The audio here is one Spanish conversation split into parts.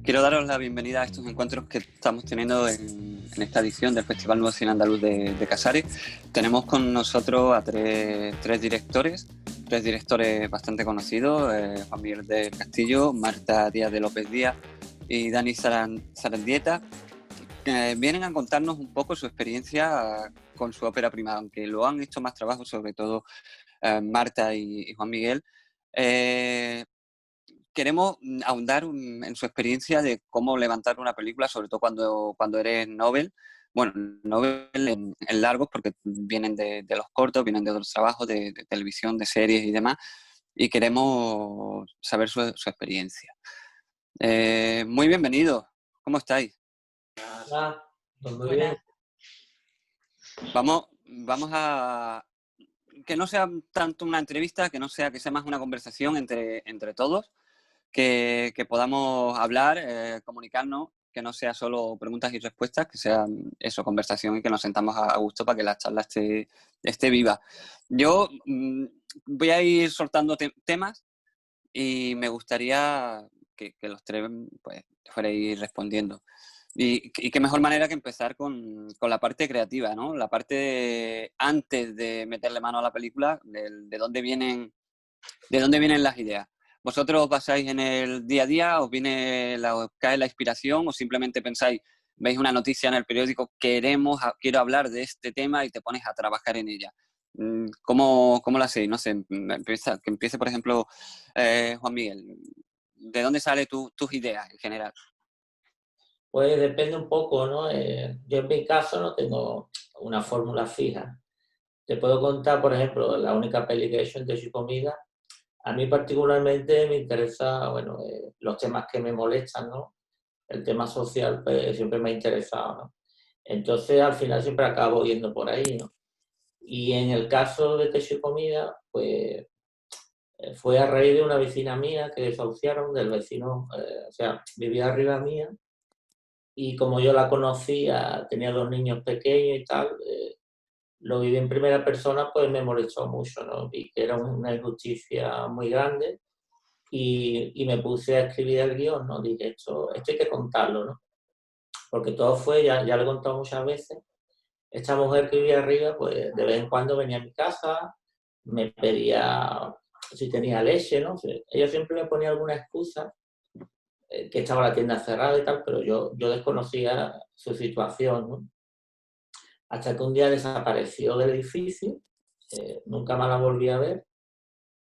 Quiero daros la bienvenida a estos encuentros que estamos teniendo en esta edición del Festival Nuevo Cine Andaluz de Casares. Tenemos con nosotros a tres directores bastante conocidos, Juan Miguel del Castillo, Marta Díaz de López Díaz y Dani Zarandieta, que vienen a contarnos un poco su experiencia con su ópera prima, aunque lo han hecho más trabajo, sobre todo Marta y Juan Miguel. Queremos ahondar en su experiencia de cómo levantar una película, sobre todo cuando eres novel. Bueno, novel en largos, porque vienen de los cortos, vienen de otros trabajos, de televisión, de series y demás, y queremos saber su experiencia. Muy bienvenidos, ¿cómo estáis? Ah, pues muy bien. Vamos a... Que no sea tanto una entrevista, que sea más una conversación entre todos, que podamos hablar, comunicarnos, que no sea solo preguntas y respuestas, que sea eso, conversación, y que nos sentamos a gusto para que la charla esté viva. Yo voy a ir soltando temas y me gustaría que los tres pues fuerais respondiendo. Y qué mejor manera que empezar con la parte creativa, ¿no? La parte antes de meterle mano a la película, de dónde vienen las ideas. ¿Vosotros os basáis en el día a día? ¿Os cae la inspiración? ¿O simplemente pensáis, veis una noticia en el periódico, quiero hablar de este tema y te pones a trabajar en ella? ¿Cómo lo hacéis? No sé, que empiece, por ejemplo, Juan Miguel. ¿De dónde salen tus ideas en general? Pues depende un poco, ¿no? Yo en mi caso no tengo una fórmula fija. Te puedo contar, por ejemplo, la única peli que he hecho en Techo y Comida. A mí particularmente me interesa, bueno, los temas que me molestan, ¿no? El tema social pues, siempre me ha interesado, ¿no? Entonces al final siempre acabo yendo por ahí, ¿no? Y en el caso de Techo y Comida, pues fue a raíz de una vecina mía que desahuciaron, del vecino, o sea, vivía arriba mía. Y como yo la conocía, tenía 2 niños pequeños y tal, lo viví en primera persona, pues me molestó mucho, ¿no? Vi que era una injusticia muy grande y me puse a escribir el guión, ¿no? Dije, esto hay que contarlo, ¿no? Porque todo fue, ya lo he contado muchas veces, esta mujer que vivía arriba, pues de vez en cuando venía a mi casa, me pedía si tenía leche, ¿no? Ella siempre me ponía alguna excusa, que estaba la tienda cerrada y tal, pero yo desconocía su situación, ¿no? Hasta que un día desapareció del edificio, nunca más la volví a ver,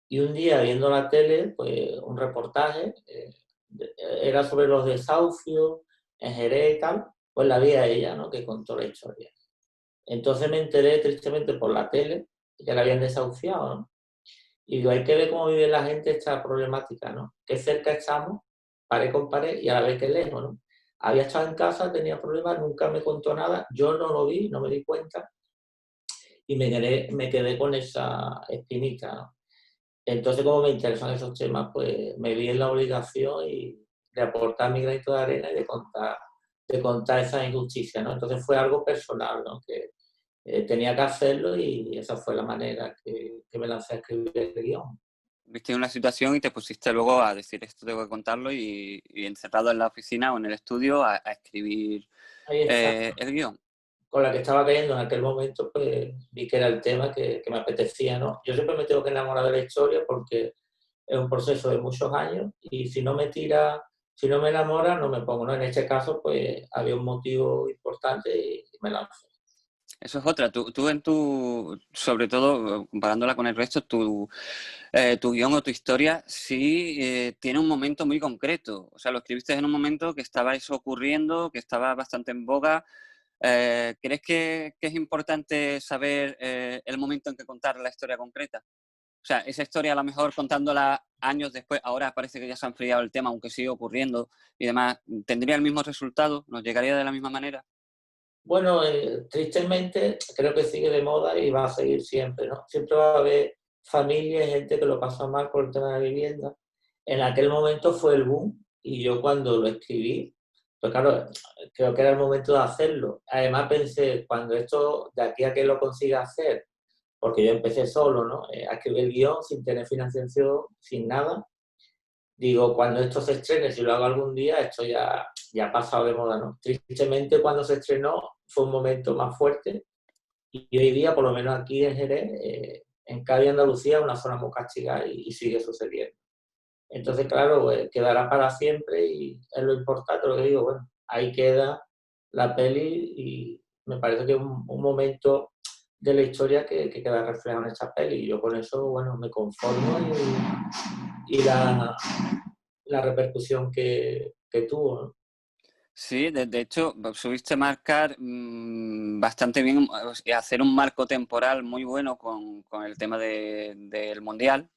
y un día viendo la tele, pues un reportaje, era sobre los desahucios en Jerez y tal, pues la vi a ella, ¿no? Que contó la historia. Entonces me enteré tristemente por la tele que la habían desahuciado, ¿no? Y digo, hay que ver cómo vive la gente esta problemática, ¿no? Qué cerca estamos, pared con pared, y a la vez que lejos, ¿no? Había estado en casa, tenía problemas, nunca me contó nada, yo no lo vi, no me di cuenta, y me quedé con esa espinita, ¿no? Entonces, como me interesan esos temas, pues me vi en la obligación de aportar mi granito de arena y de contar esa injusticia, ¿no? Entonces fue algo personal, ¿no? Que tenía que hacerlo y esa fue la manera que me lancé a escribir el guión. Viste una situación y te pusiste luego a decir, esto tengo que contarlo, y encerrado en la oficina o en el estudio a escribir Ahí está. el guión. Con la que estaba cayendo en aquel momento, pues vi que era el tema que me apetecía, ¿no? Yo siempre me tengo que enamorar de la historia porque es un proceso de muchos años y si no me tira, si no me enamora, no me pongo, ¿no? En este caso, pues había un motivo importante y me lancé. Eso es otra. Sobre todo, comparándola con el resto, tu guión o tu historia sí tiene un momento muy concreto. O sea, lo escribiste en un momento que estaba eso ocurriendo, que estaba bastante en boga. ¿Crees que es importante saber el momento en que contar la historia concreta? O sea, esa historia a lo mejor contándola años después, ahora parece que ya se ha enfriado el tema, aunque sigue ocurriendo y demás, ¿tendría el mismo resultado? ¿Nos llegaría de la misma manera? Bueno, tristemente creo que sigue de moda y va a seguir siempre, ¿no? Siempre va a haber familias y gente que lo pasa mal por el tema de la vivienda. En aquel momento fue el boom y yo cuando lo escribí, pues claro, creo que era el momento de hacerlo. Además pensé, cuando esto, de aquí a que lo consiga hacer, porque yo empecé solo, ¿no? A escribir el guión sin tener financiación, sin nada. digo, cuando esto se estrene, si lo hago algún día, esto ya ha pasado de moda, ¿no? Tristemente, cuando se estrenó fue un momento más fuerte y hoy día, por lo menos aquí en Jerez, en Cádiz y Andalucía, es una zona muy castigada y sigue sucediendo. Entonces, claro, pues, quedará para siempre y es lo importante, lo que digo, bueno, ahí queda la peli y me parece que es un momento de la historia que queda reflejado en esta peli y yo con eso, bueno, me conformo y la repercusión que tuvo, ¿no? Sí, de hecho, subiste marcar bastante bien, hacer un marco temporal muy bueno con el tema del Mundial,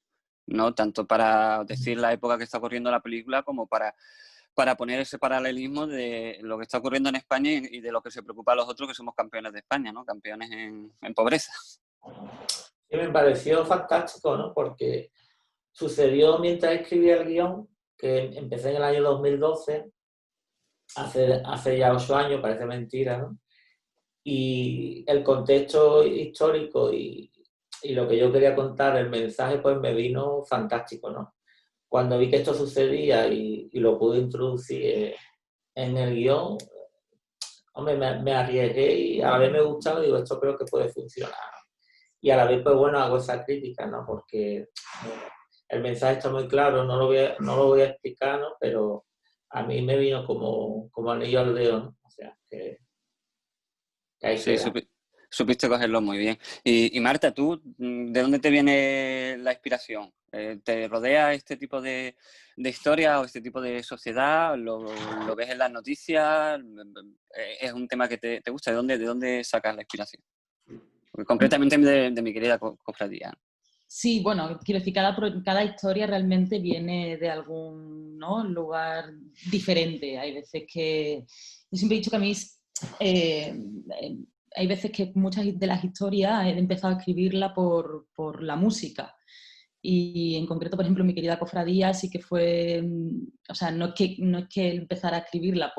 ¿no? Tanto para decir la época que está ocurriendo la película como para poner ese paralelismo de lo que está ocurriendo en España y de lo que se preocupa a los otros que somos campeones de España, ¿no? Campeones en pobreza. Y me pareció fantástico, ¿no? Porque sucedió mientras escribía el guión, que empecé en el año 2012, hace ya 8 años, parece mentira, ¿no? Y el contexto histórico y lo que yo quería contar, el mensaje, pues me vino fantástico, ¿no? Cuando vi que esto sucedía y lo pude introducir en el guión, hombre, me arriesgué y a la vez me gustaba y digo, esto creo que puede funcionar. Y a la vez, pues bueno, hago esa crítica, ¿no? Porque el mensaje está muy claro, no lo voy a explicar, ¿no? Pero a mí me vino como anillo al dedo, ¿no? O sea, que ahí Sí, queda. supiste cogerlo muy bien. Y Marta, ¿tú de dónde te viene la inspiración? ¿Te rodea este tipo de historia o este tipo de sociedad? ¿Lo ves en las noticias? ¿Es un tema que te gusta? De dónde sacas la inspiración? Porque concretamente de mi querida cofradía. Sí, bueno, quiero decir, cada historia realmente viene de algún, ¿no?, lugar diferente. Hay veces que... Yo siempre he dicho que a mí eh, hay veces que muchas de las historias he empezado a escribirla por la música. Y en concreto, por ejemplo, mi querida cofradía sí que fue... O sea, no es que empezara a escribirla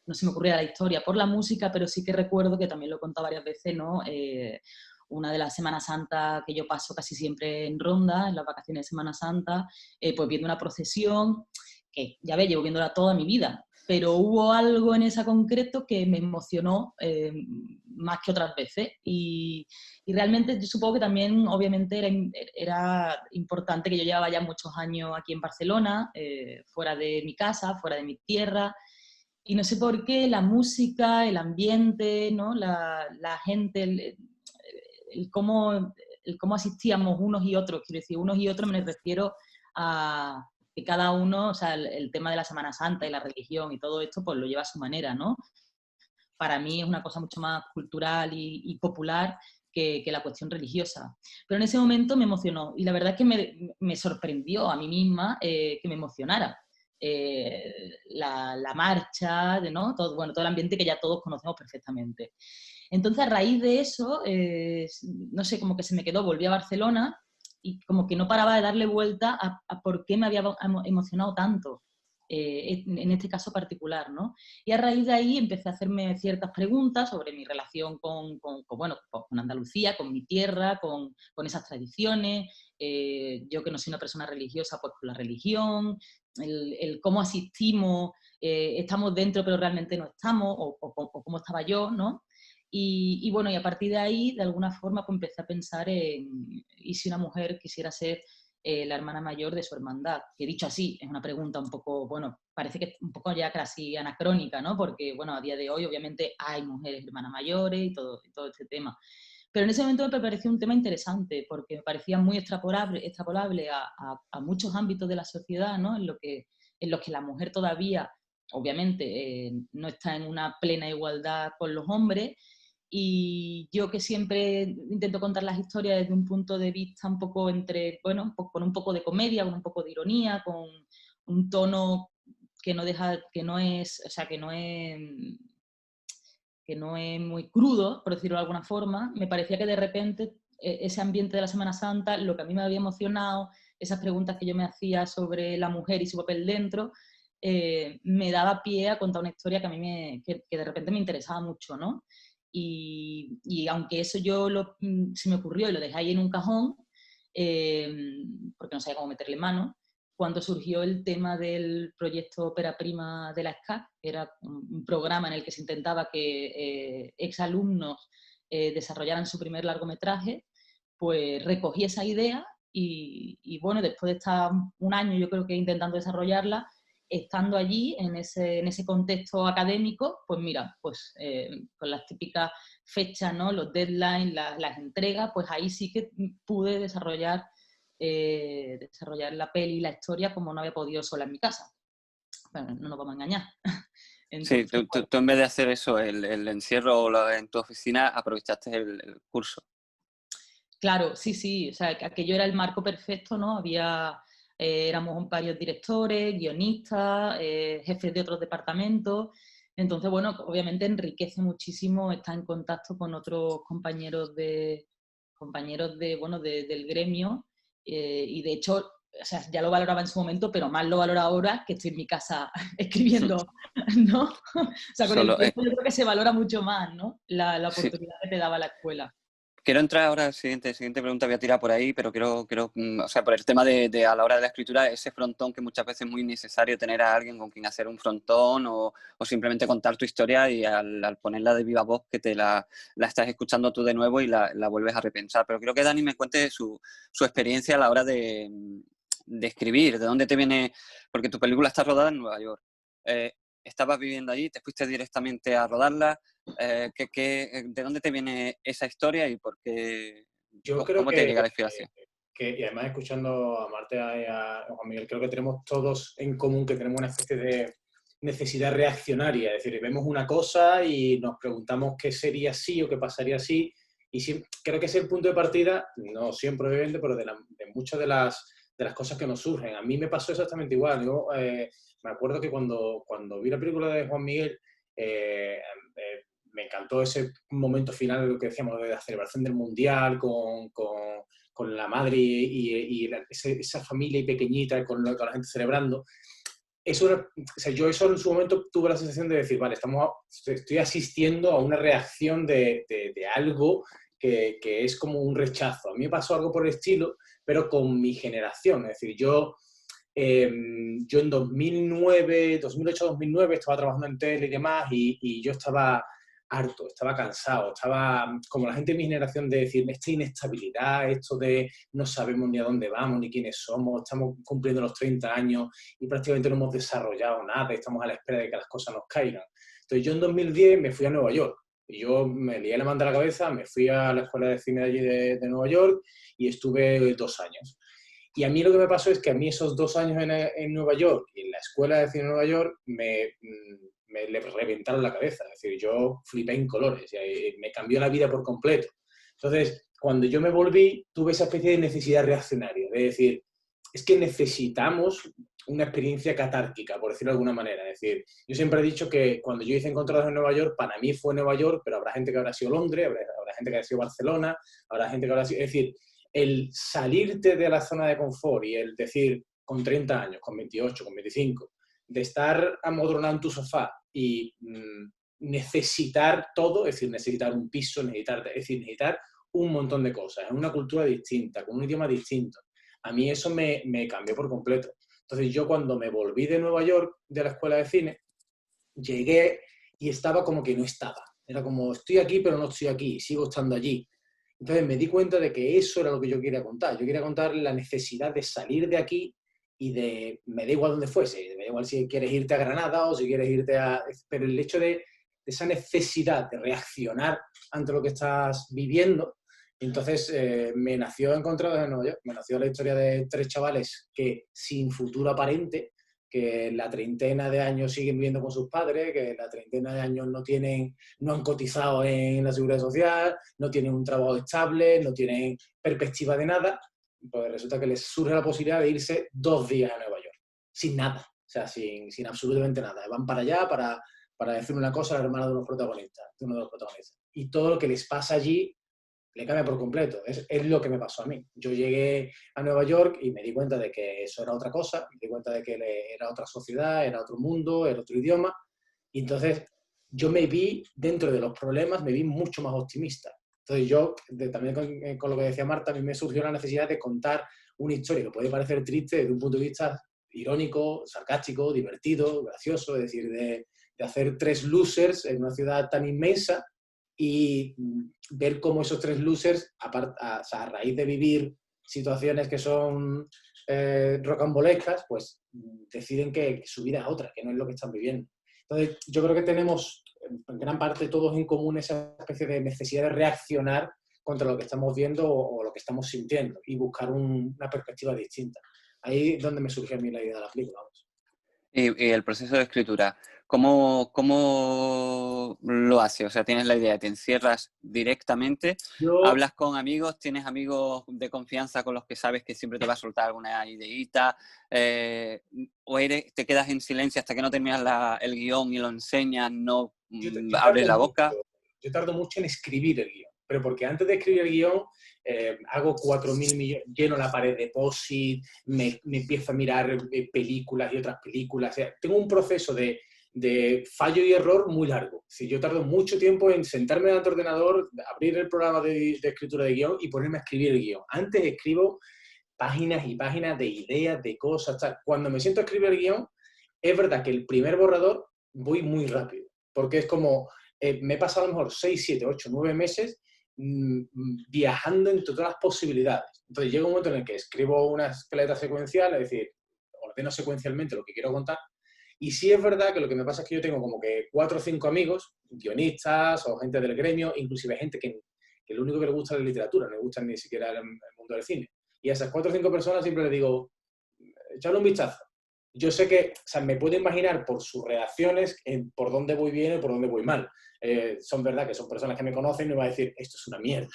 no se me ocurría la historia por la música, pero sí que recuerdo que también lo he contado varias veces, ¿no? Una de las Semanas Santa que yo paso casi siempre en Ronda, en las vacaciones de Semana Santa, pues viendo una procesión que, ya ves, llevo viéndola toda mi vida, pero hubo algo en esa concreto que me emocionó más que otras veces y realmente yo supongo que también obviamente era importante que yo llevaba ya muchos años aquí en Barcelona, fuera de mi casa, fuera de mi tierra, y no sé por qué la música, el ambiente, ¿no?, la gente, el cómo asistíamos unos y otros, quiero decir, unos y otros me refiero a que cada uno, o sea, el tema de la Semana Santa y la religión y todo esto, pues lo lleva a su manera, ¿no? Para mí es una cosa mucho más cultural y popular que la cuestión religiosa. Pero en ese momento me emocionó y la verdad es que me sorprendió a mí misma que me emocionara. La marcha, ¿no? Todo, bueno, todo el ambiente que ya todos conocemos perfectamente. Entonces, a raíz de eso, no sé, como que se me quedó, volví a Barcelona y como que no paraba de darle vuelta a por qué me había emocionado tanto, en este caso particular, ¿no? Y a raíz de ahí empecé a hacerme ciertas preguntas sobre mi relación bueno, con Andalucía, con mi tierra, con esas tradiciones, yo que no soy una persona religiosa, pues con la religión, el cómo asistimos, estamos dentro pero realmente no estamos, o cómo estaba yo, ¿no? Y bueno, y a partir de ahí, de alguna forma, pues empecé a pensar ¿y si una mujer quisiera ser la hermana mayor de su hermandad? Que dicho así, es una pregunta un poco, bueno, parece que un poco ya casi anacrónica, ¿no? Porque, bueno, a día de hoy obviamente hay mujeres hermanas mayores y todo este tema. Pero en ese momento me pareció un tema interesante porque me parecía muy extrapolable a muchos ámbitos de la sociedad, ¿no? En los que la mujer todavía, obviamente, no está en una plena igualdad con los hombres. Y yo que siempre intento contar las historias desde un punto de vista un poco entre, bueno, con un poco de comedia, con un poco de ironía, con un tono que no deja, que no es, o sea, que no es muy crudo, por decirlo de alguna forma, me parecía que de repente ese ambiente de la Semana Santa, lo que a mí me había emocionado, esas preguntas que yo me hacía sobre la mujer y su papel dentro, me daba pie a contar una historia que a mí que de repente me interesaba mucho, ¿no? Y aunque eso se me ocurrió y lo dejé ahí en un cajón, porque no sabía cómo meterle mano, cuando surgió el tema del proyecto Ópera Prima de la SCAC. Era un programa en el que se intentaba que exalumnos desarrollaran su primer largometraje, pues recogí esa idea y bueno, después de estar un año yo creo que intentando desarrollarla, estando allí en ese contexto académico, pues mira, pues con las típicas fechas, ¿no? Los deadlines, las entregas, pues ahí sí que pude desarrollar la peli y la historia como no había podido sola en mi casa. Bueno, no nos vamos a engañar. Sí, Entonces, tú en vez de hacer eso, el encierro en tu oficina, aprovechaste el curso. claro, sí, o sea, aquello era el marco perfecto, ¿no? Éramos varios directores, guionistas, jefes de otros departamentos. Entonces, bueno, obviamente enriquece muchísimo estar en contacto con otros del gremio. Y de hecho, o sea, ya lo valoraba en su momento, pero más lo valoro ahora que estoy en mi casa escribiendo, ¿no? O sea, con el tiempo yo creo que se valora mucho más, ¿no? La Sí. oportunidad que te daba la escuela. Quiero entrar ahora, siguiente pregunta voy a tirar por ahí, pero quiero o sea, por el tema de a la hora de la escritura, ese frontón que muchas veces es muy necesario tener a alguien con quien hacer un frontón o simplemente contar tu historia y al ponerla de viva voz que te la estás escuchando tú de nuevo y la vuelves a repensar. Pero quiero que Dani me cuente su experiencia a la hora de escribir, de dónde te viene, porque tu película está rodada en Nueva York. ¿Estabas viviendo allí? ¿Te fuiste directamente a rodarla? ¿De dónde te viene esa historia y por qué? Yo creo ¿Cómo te llega la inspiración? y además escuchando a Marta y a Juan Miguel, creo que tenemos todos en común que tenemos una especie de necesidad reaccionaria, es decir, vemos una cosa y nos preguntamos qué sería así o qué pasaría así, y creo que ese es el punto de partida, no siempre obviamente, pero de muchas de las cosas que nos surgen. A mí me pasó exactamente igual. Yo me acuerdo que cuando vi la película de Juan Miguel, me encantó ese momento final de lo que decíamos, de la celebración del Mundial con la madre y esa familia y pequeñita con la gente celebrando. Eso era, o sea, yo eso en su momento tuve la sensación de decir, vale, estoy asistiendo a una reacción de algo que es como un rechazo. A mí me pasó algo por el estilo, pero con mi generación. Es decir, yo en 2008-2009 estaba trabajando en tele y demás y yo estaba harto, estaba cansado, estaba como la gente de mi generación de decir, esta inestabilidad, esto de no sabemos ni a dónde vamos, ni quiénes somos, estamos cumpliendo los 30 años y prácticamente no hemos desarrollado nada, estamos a la espera de que las cosas nos caigan. Entonces yo en 2010 me fui a Nueva York y yo me lié la manta a la cabeza, me fui a la escuela de cine de allí de Nueva York y estuve 2 años. Y a mí lo que me pasó es que a mí esos 2 años en Nueva York y en la escuela de cine de Nueva York me le reventaron la cabeza. Es decir, yo flipé en colores y me cambió la vida por completo. Entonces, cuando yo me volví, tuve esa especie de necesidad reaccionaria, de decir, es que necesitamos una experiencia catárquica, por decirlo de alguna manera. Es decir, yo siempre he dicho que cuando yo hice Encontrados en Nueva York, para mí fue Nueva York, pero habrá gente que habrá sido Londres, habrá gente que habrá sido Barcelona, habrá gente que habrá sido... Es decir, el salirte de la zona de confort y el decir, con 30 años, con 28, con 25, de estar amodronado en tu sofá y necesitar todo, es decir, necesitar un piso, necesitar un montón de cosas, en una cultura distinta, con un idioma distinto. A mí eso me cambió por completo. Entonces yo cuando me volví de Nueva York, de la escuela de cine, llegué y estaba como que no estaba. Era como, estoy aquí, pero no estoy aquí, sigo estando allí. Entonces me di cuenta de que eso era lo que yo quería contar. Yo quería contar la necesidad de salir de aquí y me da igual dónde fuese, me da igual si quieres irte a Granada o si quieres irte a... Pero el hecho de esa necesidad de reaccionar ante lo que estás viviendo, entonces me nació Encontrados en Nueva York, me nació la historia de 3 chavales que sin futuro aparente, que la treintena de años siguen viviendo con sus padres, que la treintena de años no han cotizado en la seguridad social, no tienen un trabajo estable, no tienen perspectiva de nada, pues resulta que les surge la posibilidad de irse 2 días a Nueva York, sin nada, o sea, sin absolutamente nada. Van para allá para decir una cosa a la hermana de uno de los protagonistas. Y todo lo que les pasa allí le cambia por completo. Es lo que me pasó a mí. Yo llegué a Nueva York y me di cuenta de que eso era otra cosa, me di cuenta de que era otra sociedad, era otro mundo, era otro idioma. Y entonces yo me vi, dentro de los problemas, me vi mucho más optimista. Entonces yo, también con lo que decía Marta, a mí me surgió la necesidad de contar una historia que puede parecer triste desde un punto de vista irónico, sarcástico, divertido, gracioso, es decir, de hacer 3 losers en una ciudad tan inmensa y ver cómo esos 3 losers, a raíz de vivir situaciones que son rocambolescas, pues deciden que su vida es otra, que no es lo que están viviendo. Entonces, yo creo que tenemos en gran parte todos en común esa especie de necesidad de reaccionar contra lo que estamos viendo o lo que estamos sintiendo y buscar una perspectiva distinta. Ahí es donde me surgió a mí la idea de la película. Vamos. Y el proceso de escritura, ¿cómo lo haces? O sea, tienes la idea, te encierras directamente, hablas con amigos, tienes amigos de confianza con los que sabes que siempre te va a soltar alguna ideita, o te quedas en silencio hasta que no terminas el guión y lo enseñas, no abres la boca. Yo tardo mucho en escribir el guión, pero porque antes de escribir el guión hago 4.000 millones, lleno la pared de post-it, me empiezo a mirar películas y otras películas. O sea, tengo un proceso de fallo y error muy largo. Si yo tardo mucho tiempo en sentarme delante del ordenador, abrir el programa de escritura de guión y ponerme a escribir el guión. Antes escribo páginas y páginas de ideas, de cosas, tal. Cuando me siento a escribir el guión, es verdad que el primer borrador voy muy rápido, porque es como, me he pasado a lo mejor 6, 7, 8, 9 meses viajando entre todas las posibilidades. Entonces llega un momento en el que escribo una escaleta secuencial, es decir, ordeno secuencialmente lo que quiero contar, y sí es verdad que lo que me pasa es que yo tengo como que 4 o 5 amigos, guionistas o gente del gremio, inclusive gente que lo único que le gusta es la literatura, no le gusta ni siquiera el mundo del cine. Y a esas 4 o 5 personas siempre les digo, echadle un vistazo. Yo sé que, o sea, me puedo imaginar por sus reacciones por dónde voy bien o por dónde voy mal. Son verdad que son personas que me conocen y me van a decir, esto es una mierda.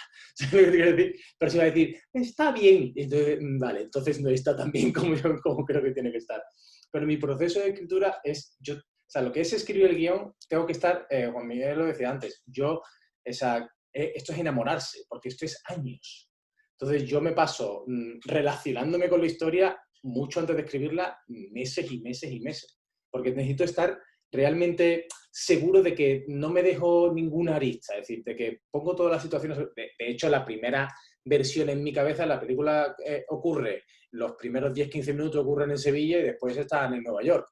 Pero si va a decir, está bien. Entonces, vale, entonces no está tan bien como creo que tiene que estar. Pero mi proceso de escritura es, o sea, lo que es escribir el guión, tengo que estar, Juan Miguel lo decía antes, esto es enamorarse, porque esto es años. Entonces yo me paso relacionándome con la historia mucho antes de escribirla, meses y meses y meses, porque necesito estar realmente seguro de que no me dejo ninguna arista, es decir, de que pongo todas las situaciones. De hecho, la primera versión en mi cabeza, la película ocurre, los primeros 10-15 minutos ocurren en Sevilla y después están en Nueva York.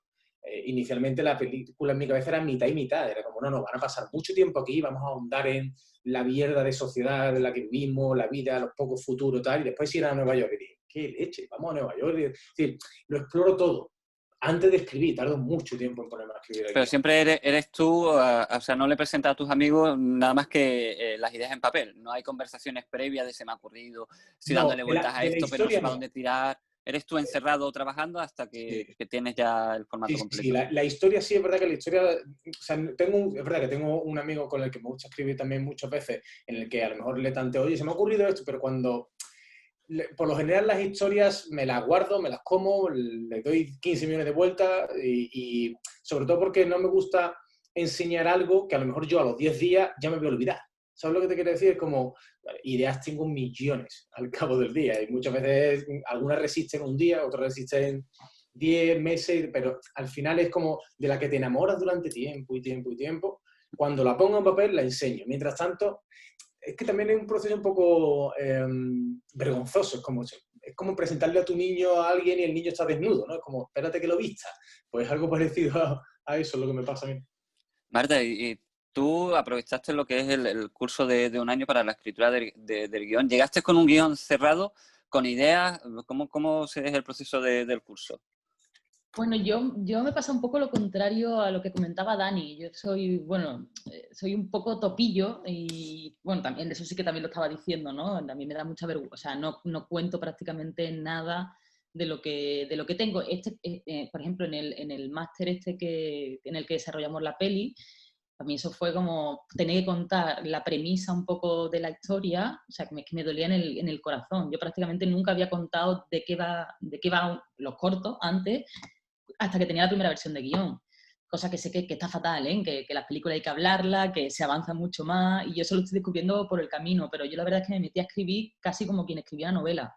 Inicialmente la película en mi cabeza era mitad y mitad, era como, no, van a pasar mucho tiempo aquí, vamos a ahondar en la mierda de sociedad en la que vivimos, la vida, los pocos futuros, tal, y después ir a Nueva York. Y dije, qué leche, vamos a Nueva York. Es decir, lo exploro todo. Antes de escribir, tardo mucho tiempo en ponerme a escribir. Pero siempre eres tú, o sea, no le presentas a tus amigos nada más que las ideas en papel. No hay conversaciones previas de se me ha ocurrido, si no, dándole vueltas a esto, pero no sé para no. dónde tirar. Eres tú encerrado trabajando hasta que tienes ya el formato completo. Sí, la historia sí, es verdad que la historia, o sea, es verdad que tengo un amigo con el que me gusta escribir también muchas veces, en el que a lo mejor le tanteo, oye, se me ha ocurrido esto, pero cuando, por lo general las historias me las guardo, me las como, le doy 15 millones de vueltas y sobre todo porque no me gusta enseñar algo que a lo mejor yo a los 10 días ya me voy a olvidar. ¿Sabes lo que te quiero decir? Es como, ideas tengo millones al cabo del día y muchas veces algunas resisten un día, otras resisten 10 meses, pero al final es como de la que te enamoras durante tiempo y tiempo y tiempo. Cuando la pongo en papel la enseño. Mientras tanto, es que también es un proceso un poco vergonzoso. Es como presentarle a tu niño a alguien y el niño está desnudo, ¿no? Es como, espérate que lo vista. Pues algo parecido a eso es lo que me pasa a mí. Marta, y tú aprovechaste lo que es el curso de un año para la escritura del guión. ¿Llegaste con un guión cerrado, con ideas? ¿Cómo es el proceso del curso? Bueno, yo me pasa un poco lo contrario a lo que comentaba Dani. Yo soy, bueno, soy un poco topillo y, bueno, también eso sí que también lo estaba diciendo, ¿no? A mí me da mucha vergüenza, o sea, no cuento prácticamente nada de lo que tengo. Por ejemplo, en el máster en el que desarrollamos la peli, a mí eso fue como tener que contar la premisa un poco de la historia, o sea, que me dolía en el corazón. Yo prácticamente nunca había contado de qué va los cortos antes, hasta que tenía la primera versión de guión. Cosa que sé que está fatal, ¿eh? Que las películas hay que hablarlas, que se avanza mucho más, y yo eso lo estoy descubriendo por el camino, pero yo la verdad es que me metí a escribir casi como quien escribía novela.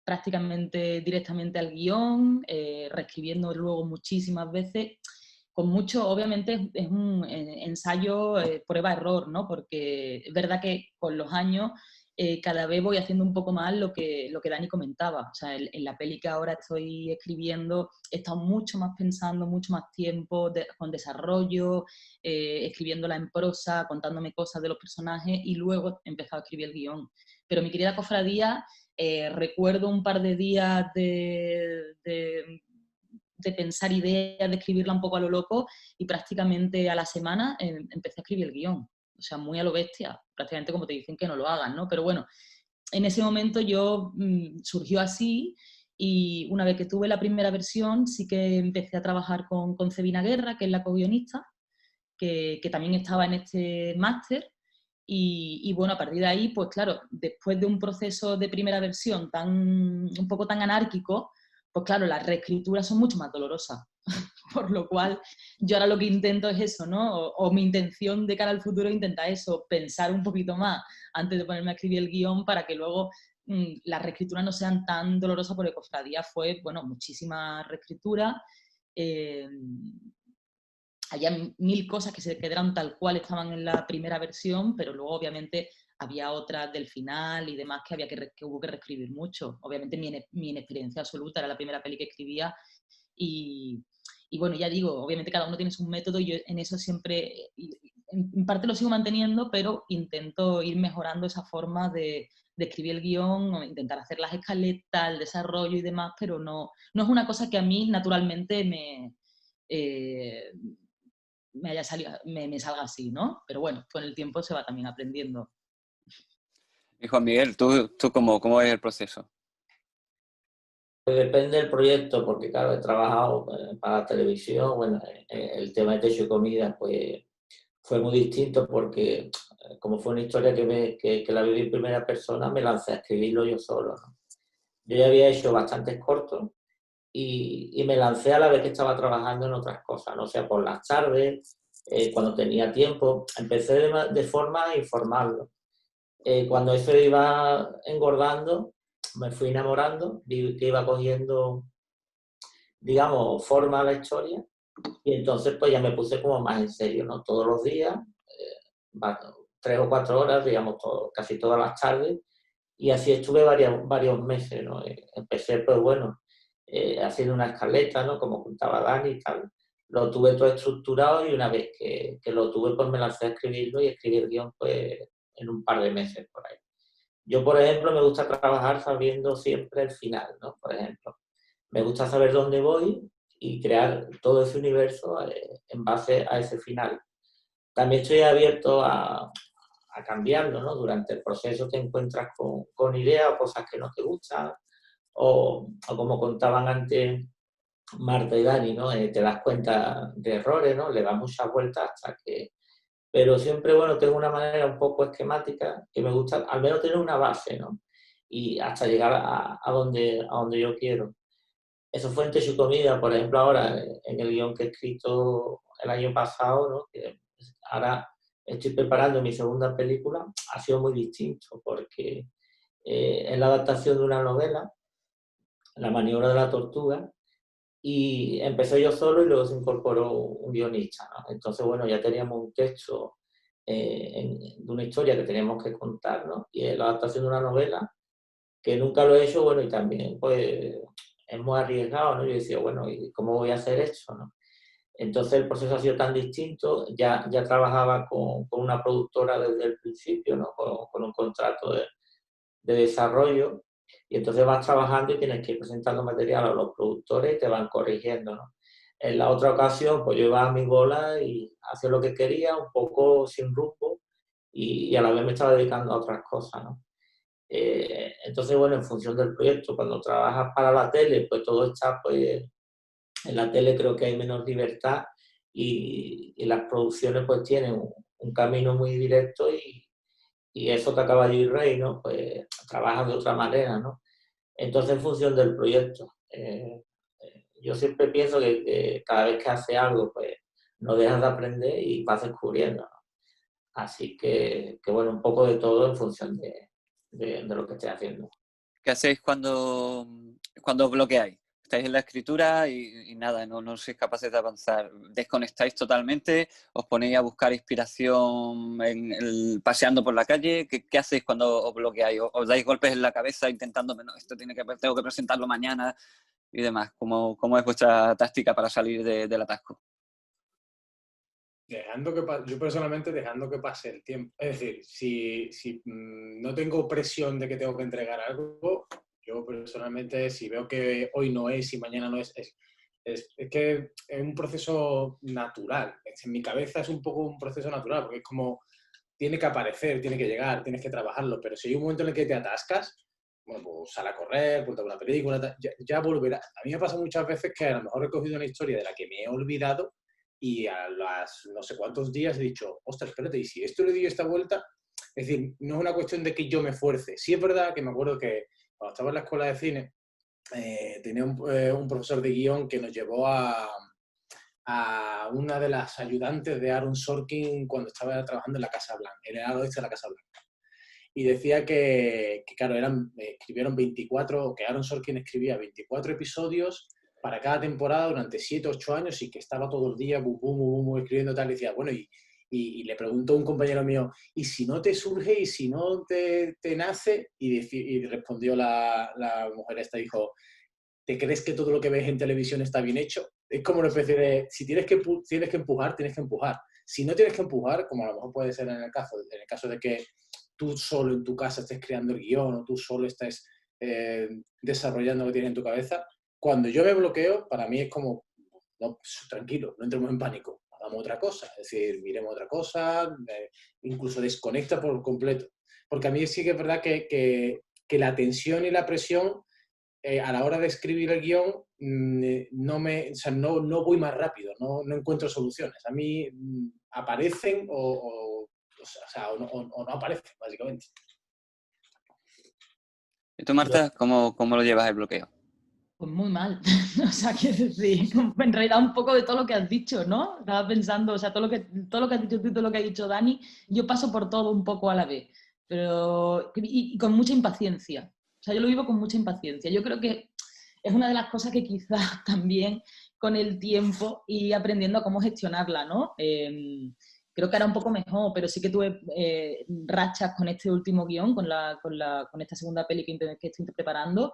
Prácticamente directamente al guión, reescribiendo luego muchísimas veces, con mucho, obviamente es un ensayo, prueba-error, ¿no? Porque es verdad que con los años cada vez voy haciendo un poco más lo que Dani comentaba. O sea, en la peli que ahora estoy escribiendo he estado mucho más pensando, mucho más tiempo con desarrollo, escribiéndola en prosa, contándome cosas de los personajes y luego he empezado a escribir el guión. Pero mi querida cofradía, recuerdo un par de días de pensar ideas, de escribirla un poco a lo loco y prácticamente a la semana empecé a escribir el guión. O sea, muy a lo bestia, prácticamente como te dicen que no lo hagan, ¿no? Pero bueno, en ese momento yo surgió así y una vez que tuve la primera versión sí que empecé a trabajar con Cebina Guerra, que es la co-guionista, que también estaba en este máster. Y bueno, a partir de ahí, pues claro, después de un proceso de primera versión un poco tan anárquico, pues claro, las reescrituras son mucho más dolorosas. Por lo cual, yo ahora lo que intento es eso, ¿no? O mi intención de cara al futuro es intentar eso, pensar un poquito más antes de ponerme a escribir el guión para que luego las reescrituras no sean tan dolorosas, porque Cofradía fue, bueno, muchísima reescritura. Había 1000 cosas que se quedaron tal cual estaban en la primera versión, pero luego obviamente había otras del final y demás que hubo que reescribir mucho. Obviamente mi inexperiencia absoluta, era la primera peli que escribía y bueno, ya digo, obviamente cada uno tiene su método y yo en eso siempre, en parte lo sigo manteniendo, pero intento ir mejorando esa forma de escribir el guión, intentar hacer las escaletas, el desarrollo y demás, pero no es una cosa que a mí naturalmente eh, me salga así, ¿no? Pero bueno, con el tiempo se va también aprendiendo. Y Juan Miguel, ¿tú cómo es el proceso? Pues depende del proyecto, porque claro, he trabajado para televisión, bueno, el tema de Techo y Comida pues fue muy distinto porque como fue una historia que la viví en primera persona, me lancé a escribirlo yo solo, ¿no? Yo ya había hecho bastantes cortos y me lancé a la vez que estaba trabajando en otras cosas, ¿no? O sea, por las tardes, cuando tenía tiempo, empecé de forma informal. Cuando eso iba engordando, me fui enamorando, vi que iba cogiendo, digamos, forma a la historia y entonces pues ya me puse como más en serio, ¿no? Todos los días, 3 o 4 horas, digamos, casi todas las tardes y así estuve varios meses, ¿no? Empecé, pues bueno, haciendo una escaleta, ¿no? Como contaba Dani y tal. Lo tuve todo estructurado y una vez que lo tuve, pues me lancé a escribirlo y escribí el guión, pues, en un par de meses por ahí. Yo, por ejemplo, me gusta trabajar sabiendo siempre el final, ¿no? Por ejemplo, me gusta saber dónde voy y crear todo ese universo en base a ese final. También estoy abierto a cambiarlo, ¿no? Durante el proceso te encuentras con ideas o cosas que no te gustan, o como contaban antes Marta y Dani, ¿no? Te das cuenta de errores, ¿no? Le das muchas vueltas hasta que... Pero siempre, bueno, tengo una manera un poco esquemática que me gusta, al menos tener una base, ¿no? Y hasta llegar a donde yo quiero. Eso fue en Techo y Comida, por ejemplo, ahora en el guión que he escrito el año pasado, ¿no? Que ahora estoy preparando mi segunda película, ha sido muy distinto porque es la adaptación de una novela, La maniobra de la tortuga, y empecé yo solo y luego se incorporó un guionista, ¿no? Entonces, bueno, ya teníamos un texto de una historia que teníamos que contar, ¿no? Y es la adaptación de una novela que nunca lo he hecho, bueno, y también, pues, es muy arriesgado, ¿no? Yo decía, bueno, ¿y cómo voy a hacer esto, no? Entonces el proceso ha sido tan distinto, ya trabajaba con una productora desde el principio, ¿no? Con un contrato de desarrollo, y entonces vas trabajando y tienes que ir presentando material a los productores y te van corrigiendo, ¿no? En la otra ocasión, pues yo iba a mi bola y hacía lo que quería, un poco sin rumbo, y a la vez me estaba dedicando a otras cosas, ¿no? Entonces, bueno, en función del proyecto, cuando trabajas para la tele, pues todo está, pues, en la tele creo que hay menos libertad y las producciones pues tienen un camino muy directo y eso te acaba de ir rey, ¿no? Pues trabajas de otra manera, ¿no? Entonces, en función del proyecto, yo siempre pienso que cada vez que haces algo, pues no dejas de aprender y vas descubriendo, ¿no? Así que, bueno, un poco de todo en función de lo que estés haciendo. ¿Qué hacéis cuando bloqueáis? estáis en la escritura y nada, no sois capaces de avanzar. ¿Desconectáis totalmente? ¿Os ponéis a buscar inspiración paseando por la calle? ¿Qué hacéis cuando os bloqueáis? ¿Os dais golpes en la cabeza intentando, no, esto tengo que presentarlo mañana y demás? ¿Cómo es vuestra táctica para salir del atasco? Yo personalmente dejando que pase el tiempo. Es decir, si no tengo presión de que tengo que entregar algo, yo personalmente, si veo que hoy no es y mañana no es que es un proceso natural. En mi cabeza es un poco un proceso natural, porque es como, tiene que aparecer, tiene que llegar, tienes que trabajarlo, pero si hay un momento en el que te atascas, bueno, pues sal a correr, ponte una película, ya volverá. A mí me pasa muchas veces que a lo mejor he cogido una historia de la que me he olvidado y a las no sé cuántos días he dicho, ostras, espérate, y si esto le di esta vuelta, es decir, no es una cuestión de que yo me fuerce. Sí es verdad que me acuerdo que cuando estaba en la escuela de cine, tenía un profesor de guión que nos llevó a una de las ayudantes de Aaron Sorkin cuando estaba trabajando en la Casa Blanca, en el ala oeste de la Casa Blanca. Y decía que claro, escribieron 24, que Aaron Sorkin escribía 24 episodios para cada temporada durante 7 o 8 años y que estaba todo el día escribiendo tal. Y decía, bueno, y le preguntó un compañero mío, ¿y si no te surge y si no te nace? Y respondió la mujer esta, dijo, ¿te crees que todo lo que ves en televisión está bien hecho? Es como una especie de, si tienes que empujar, tienes que empujar. Si no tienes que empujar, como a lo mejor puede ser en el caso de que tú solo en tu casa estés creando el guión o tú solo estés desarrollando lo que tienes en tu cabeza, cuando yo me bloqueo, para mí es como, no, tranquilo, no entremos en pánico, hagamos otra cosa, es decir, miremos otra cosa, incluso desconecta por completo. Porque a mí sí que es verdad que la tensión y la presión a la hora de escribir el guión no voy más rápido, no encuentro soluciones. A mí aparecen o no aparecen, básicamente. ¿Y tú, Marta, cómo lo llevas el bloqueo? Pues muy mal. O sea, quiero decir, en realidad un poco de todo lo que has dicho, ¿no? Estaba pensando, o sea, todo lo que has dicho tú y todo lo que ha dicho Dani, yo paso por todo un poco a la vez, pero y con mucha impaciencia. O sea, yo lo vivo con mucha impaciencia. Yo creo que es una de las cosas que quizás también con el tiempo y aprendiendo a cómo gestionarla, ¿no? Creo que ahora un poco mejor, pero sí que tuve rachas con este último guión, con esta segunda peli que estoy preparando,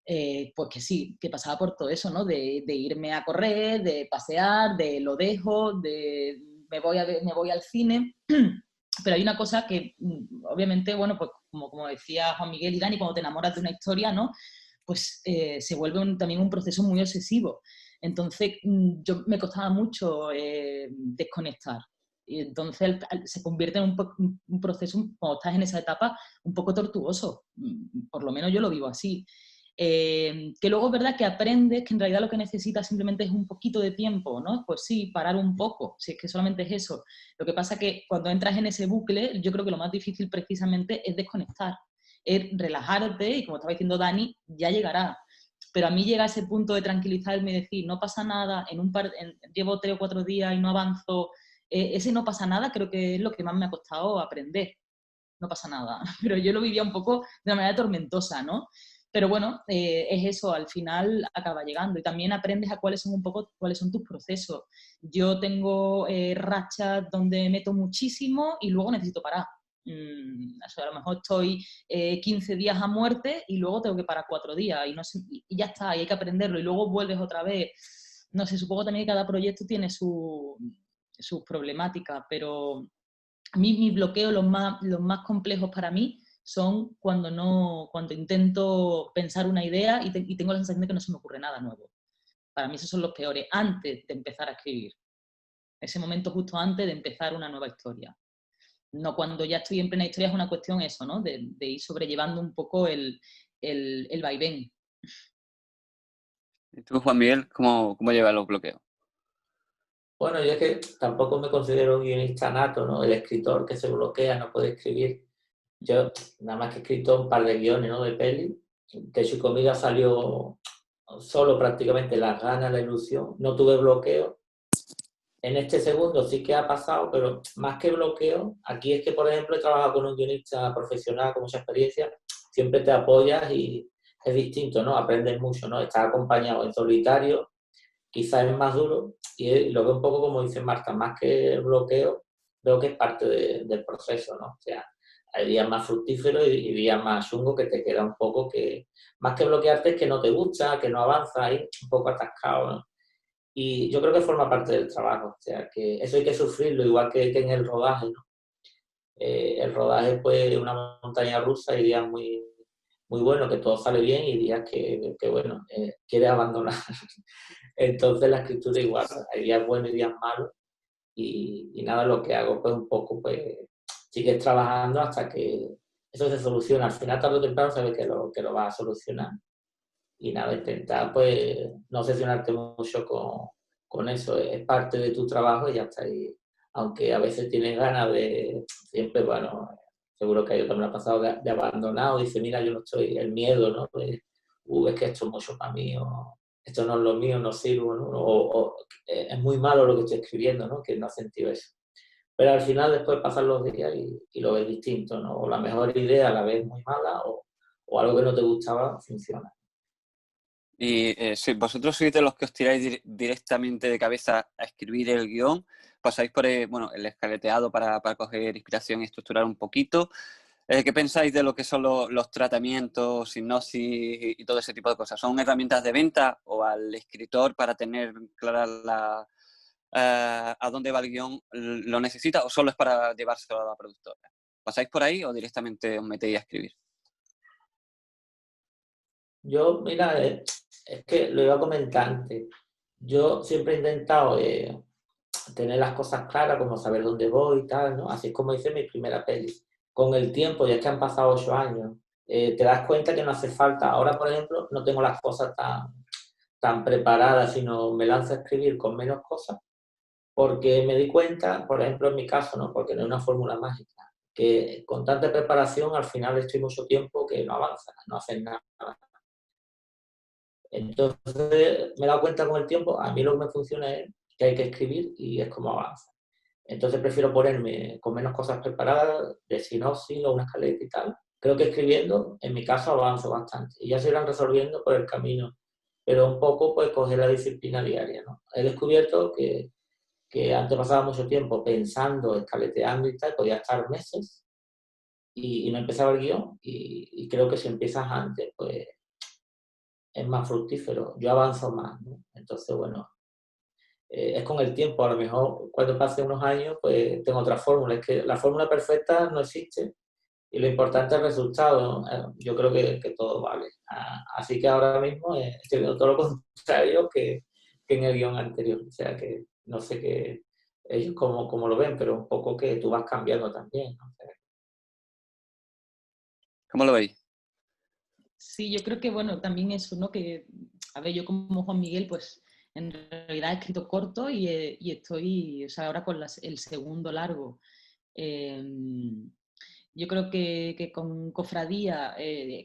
pues que sí, que pasaba por todo eso, ¿no? De irme a correr, de pasear, de lo dejo, de me voy al cine. Pero hay una cosa que, obviamente, bueno, pues como decía Juan Miguel y Dani, cuando te enamoras de una historia, ¿no? Pues se vuelve también un proceso muy obsesivo. Entonces, yo me costaba mucho desconectar. Y entonces se convierte en un proceso, cuando estás en esa etapa, un poco tortuoso. Por lo menos yo lo vivo así. Que luego es verdad que aprendes que en realidad lo que necesitas simplemente es un poquito de tiempo, ¿no? Pues sí, parar un poco, si es que solamente es eso. Lo que pasa es que cuando entras en ese bucle, yo creo que lo más difícil precisamente es desconectar, es relajarte y como estaba diciendo Dani, ya llegará. Pero a mí llega a ese punto de tranquilizarme y decir, no pasa nada, llevo 3 o 4 días y no avanzo, ese no pasa nada creo que es lo que más me ha costado aprender. No pasa nada, pero yo lo vivía un poco de una manera tormentosa, ¿no? Pero bueno, es eso, al final acaba llegando y también aprendes a cuáles son tus procesos. Yo tengo rachas donde meto muchísimo y luego necesito parar. O sea, a lo mejor estoy 15 días a muerte y luego tengo que parar 4 días y, no sé, y ya está, y hay que aprenderlo y luego vuelves otra vez. No sé, supongo también que cada proyecto tiene sus problemáticas, pero a mí mis bloqueos, los más complejos para mí, son cuando intento pensar una idea y tengo la sensación de que no se me ocurre nada nuevo. Para mí esos son los peores, antes de empezar a escribir. Ese momento justo antes de empezar una nueva historia. No cuando ya estoy en plena historia, es una cuestión eso, ¿no? De ir sobrellevando un poco el vaivén. ¿Y tú, Juan Miguel, cómo llevas los bloqueos? Bueno, yo es que tampoco me considero un guionista nato, ¿no? El escritor que se bloquea, no puede escribir. Yo nada más que he escrito un par de guiones, ¿no? De peli. Queso y Comida salió solo prácticamente las ganas, la ilusión. No tuve bloqueo. En este segundo sí que ha pasado, pero más que bloqueo, aquí es que, por ejemplo, he trabajado con un guionista profesional con mucha experiencia, siempre te apoyas y es distinto, ¿no? Aprendes mucho, ¿no? Estás acompañado en solitario, quizás es más duro, y lo veo un poco como dice Marta, más que el bloqueo, veo que es parte del proceso, ¿no? O sea, hay días más fructíferos y días más chungos que te queda un poco que, más que bloquearte, es que no te gusta, que no avanza, ahí un poco atascado, ¿no? Y yo creo que forma parte del trabajo, o sea, que eso hay que sufrirlo, igual que en el rodaje, ¿no? El rodaje pues es una montaña rusa, hay días muy buenos, que todo sale bien, y días que bueno, quieres abandonar. Entonces la escritura igual, hay días buenos y días malos, y nada, lo que hago pues un poco, pues sigues trabajando hasta que eso se soluciona. Al final, tarde o temprano, sabes que lo vas a solucionar. Y nada, intentar pues no obsesionarte mucho con eso, es parte de tu trabajo y ya está ahí. Aunque a veces tienes ganas de, siempre, bueno, seguro que a ellos también me ha pasado de abandonar, o dice, mira, yo no estoy, el miedo, ¿no? De, es que esto es mucho para mí, o esto no es lo mío, no sirvo, ¿no? O es muy malo lo que estoy escribiendo, ¿no? Que no ha sentido eso. Pero al final después pasan los días y lo ves distinto, ¿no? O la mejor idea la ves muy mala, o algo que no te gustaba funciona. Y si vosotros sois de los que os tiráis directamente de cabeza a escribir el guión, pasáis por bueno, el escaleteado para coger inspiración y estructurar un poquito. ¿Qué pensáis de lo que son los tratamientos, hipnosis y todo ese tipo de cosas? ¿Son herramientas de venta o al escritor para tener clara a dónde va el guión lo necesita, o solo es para llevárselo a la productora? ¿Pasáis por ahí o directamente os metéis a escribir? Yo, mira, es que lo iba a comentar antes. Yo siempre he intentado tener las cosas claras, como saber dónde voy y tal, ¿no? Así es como hice mi primera peli. Con el tiempo, ya que han pasado 8 años, te das cuenta que no hace falta. Ahora, por ejemplo, no tengo las cosas tan preparadas, sino me lanzo a escribir con menos cosas, porque me di cuenta, por ejemplo, en mi caso, ¿no? Porque no es una fórmula mágica, que con tanta preparación al final estoy mucho tiempo que no avanza, no haces nada. Entonces me he dado cuenta con el tiempo, a mí lo que me funciona es que hay que escribir y es como avanza. Entonces prefiero ponerme con menos cosas preparadas, de sinopsis o una escaleta y tal. Creo que escribiendo, en mi caso, avanzo bastante. Y ya se irán resolviendo por el camino. Pero un poco, pues, coger la disciplina diaria, ¿no? He descubierto que antes pasaba mucho tiempo pensando, escaleteando y tal, podía estar meses y no empezaba el guión. Y creo que si empiezas antes, pues es más fructífero. Yo avanzo más, ¿no? Entonces, bueno, es con el tiempo. A lo mejor cuando pase unos años, pues tengo otra fórmula. Es que la fórmula perfecta no existe y lo importante es el resultado, ¿no? Yo creo que todo vale. Así que ahora mismo estoy viendo todo lo contrario que en el guión anterior. O sea que no sé qué ellos cómo lo ven, pero un poco que tú vas cambiando también, ¿no? O sea, ¿Cómo lo veis? Sí, yo creo que, bueno, también eso, ¿no? Que, a ver, yo como Juan Miguel, pues en realidad he escrito corto y estoy, o sea, ahora con el segundo largo. Eh, yo creo que con Cofradía,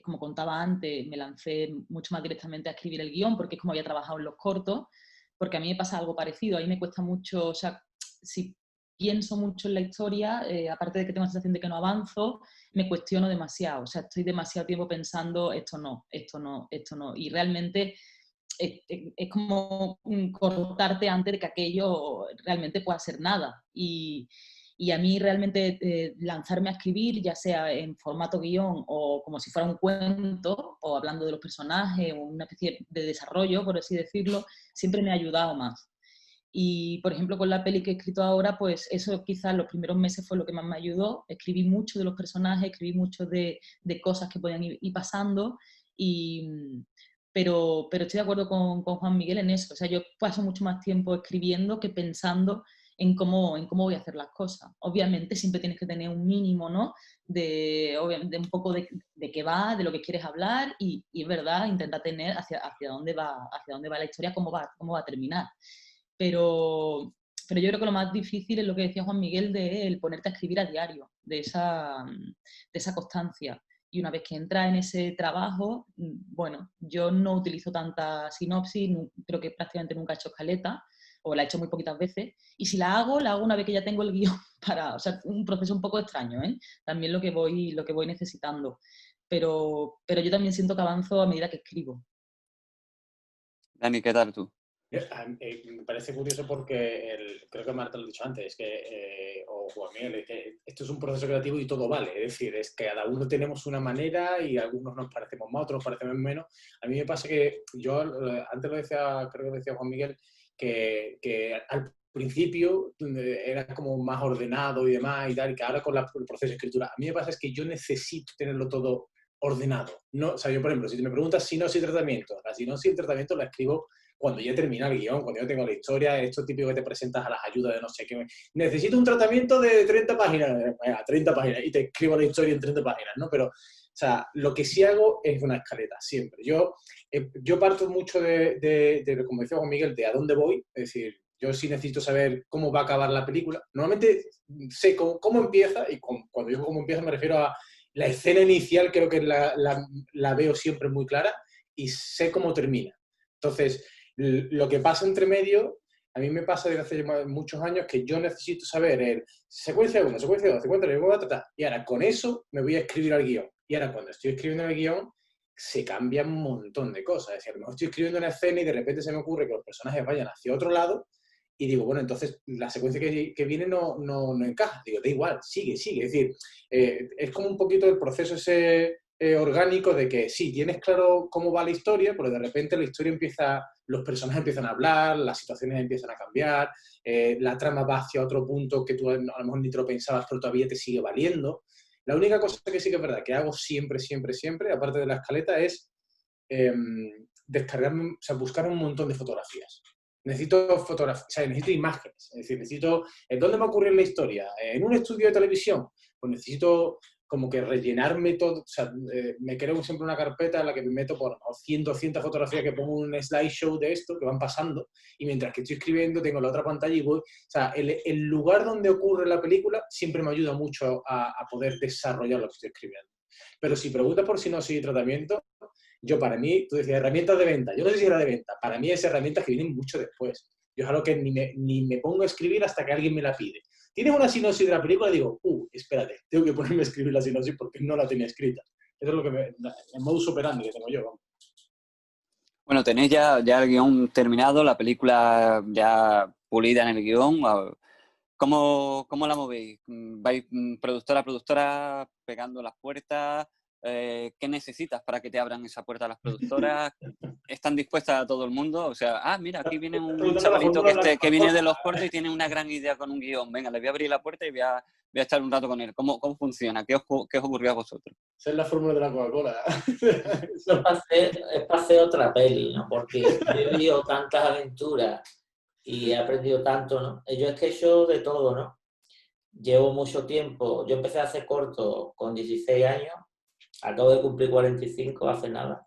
como contaba antes, me lancé mucho más directamente a escribir el guión, porque es como había trabajado en los cortos, porque a mí me pasa algo parecido, a mí me cuesta mucho, o sea, si pienso mucho en la historia, aparte de que tengo la sensación de que no avanzo, me cuestiono demasiado, o sea, estoy demasiado tiempo pensando esto no, esto no, esto no, y realmente es como cortarte antes de que aquello realmente pueda ser nada. Y a mí realmente lanzarme a escribir, ya sea en formato guión o como si fuera un cuento, o hablando de los personajes, o una especie de desarrollo, por así decirlo, siempre me ha ayudado más. Y, por ejemplo, con la peli que he escrito ahora, pues eso quizás los primeros meses fue lo que más me ayudó. Escribí mucho de los personajes, escribí mucho de cosas que podían ir pasando, y, pero estoy de acuerdo con Juan Miguel en eso. O sea, yo paso mucho más tiempo escribiendo que pensando en cómo voy a hacer las cosas. Obviamente siempre tienes que tener un mínimo, ¿no? De un poco de qué va, de lo que quieres hablar, y es verdad, intenta tener hacia dónde va la historia, cómo va a terminar. Pero yo creo que lo más difícil es lo que decía Juan Miguel, de el ponerte a escribir a diario, de esa constancia. Y una vez que entras en ese trabajo, bueno, yo no utilizo tanta sinopsis, creo que prácticamente nunca he hecho escaleta, o la he hecho muy poquitas veces, y si la hago una vez que ya tengo el guión para, o sea, un proceso un poco extraño, ¿eh? También lo que voy necesitando. pero yo también siento que avanzo a medida que escribo. Dani, ¿qué tal tú? Me parece curioso porque creo que Marta lo ha dicho antes, o Juan Miguel, que esto es un proceso creativo y todo vale. Es decir, es que cada uno tenemos una manera y algunos nos parecemos más, otros nos parecemos menos. A mí me pasa que yo, antes lo decía, creo que lo decía Juan Miguel, que al principio era como más ordenado y demás y tal, y que ahora con el proceso de escritura, a mí me pasa es que yo necesito tenerlo todo ordenado. No, o sea, yo, por ejemplo, si me preguntas sinopsis y tratamiento, la sinopsis y el tratamiento la escribo cuando ya termina el guión, cuando yo tengo la historia, esto típico que te presentas a las ayudas de no sé qué. Necesito un tratamiento de 30 páginas, 30 páginas, y te escribo la historia en 30 páginas, ¿no? Pero, o sea, lo que sí hago es una escaleta, siempre. Yo parto mucho como decía Juan Miguel, de a dónde voy, es decir, yo sí necesito saber cómo va a acabar la película. Normalmente sé cómo empieza, y cuando digo cómo empieza me refiero a la escena inicial, creo que la veo siempre muy clara, y sé cómo termina. Entonces, lo que pasa entre medio, a mí me pasa desde hace muchos años que yo necesito saber el secuencia 1, secuencia 2, secuencia 3, y ahora con eso me voy a escribir al guión. Y ahora cuando estoy escribiendo el guión, se cambia un montón de cosas. Es decir, a lo mejor estoy escribiendo una escena y de repente se me ocurre que los personajes vayan hacia otro lado y digo, bueno, entonces la secuencia que viene no encaja. Digo, da igual, sigue. Es decir, es como un poquito el proceso ese orgánico de que sí, tienes claro cómo va la historia, pero de repente la historia los personajes empiezan a hablar, las situaciones empiezan a cambiar, la trama va hacia otro punto que tú a lo mejor ni te lo pensabas, pero todavía te sigue valiendo. La única cosa que sí que es verdad que hago siempre, aparte de la escaleta, es descargarme, o sea, buscar un montón de fotografías. Necesito fotografías, o sea, necesito imágenes. Es decir, necesito, ¿dónde va a ocurrir la historia? ¿En un estudio de televisión? Pues necesito como que rellenarme todo, o sea, me creo siempre una carpeta en la que me meto por 100, 200 fotografías que pongo un slideshow de esto, que van pasando, y mientras que estoy escribiendo tengo la otra pantalla y voy, o sea, el lugar donde ocurre la película siempre me ayuda mucho a poder desarrollar lo que estoy escribiendo. Pero si preguntas por sinopsis y tratamiento, yo para mí, tú decías herramientas de venta, yo no sé si era de venta, para mí es herramientas que vienen mucho después. Yo es algo que ni me pongo a escribir hasta que alguien me la pide. ¿Tienes una sinopsis de la película? Y digo, espérate, tengo que ponerme a escribir la sinopsis porque no la tenía escrita. Eso es lo que el modus operandi que tengo yo. Vamos. Bueno, tenéis ya el guión terminado, la película ya pulida en el guión. ¿Cómo la movéis? ¿Vais productora a productora pegando las puertas? ¿Qué necesitas para que te abran esa puerta a las productoras? ¿Están dispuestas a todo el mundo? O sea, mira, aquí viene un chavalito que viene de los cortes y tiene una gran idea con un guión. Venga, le voy a abrir la puerta y voy a estar un rato con él. ¿Cómo funciona? ¿Qué os ocurrió a vosotros? Esa es la fórmula de la Coca-Cola. Eso es para hacer otra peli, ¿no? Porque he vivido tantas aventuras y he aprendido tanto, ¿no? Yo es que he hecho de todo, ¿no? Llevo mucho tiempo, yo empecé a hacer cortos con 16 años, acabo de cumplir 45 hace nada.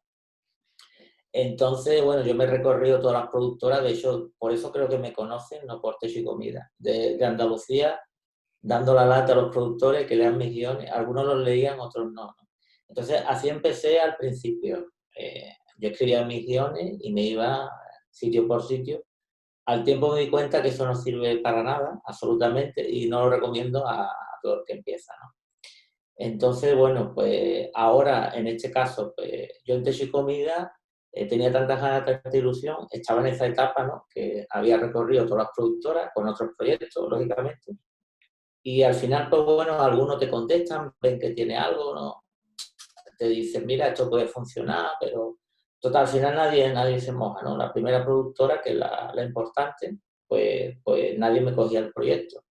Entonces, bueno, yo me he recorrido todas las productoras, de hecho, por eso creo que me conocen, no por Techo y Comida, de Andalucía, dando la lata a los productores que lean mis guiones, algunos los leían, otros no. Entonces, así empecé al principio. Yo escribía mis guiones y me iba sitio por sitio. Al tiempo me di cuenta que eso no sirve para nada, absolutamente, y no lo recomiendo a todo el que empieza, ¿no? Entonces, bueno, pues ahora, en este caso, pues, yo en Techo y Comida tenía tantas ganas, tanta ilusión, estaba en esa etapa, ¿no? Que había recorrido todas las productoras con otros proyectos, lógicamente. Y al final, pues bueno, algunos te contestan, ven que tiene algo, ¿no? Te dicen, mira, esto puede funcionar, pero total, al final nadie se moja, ¿no? La primera productora, que es la importante, pues nadie me cogía el proyecto.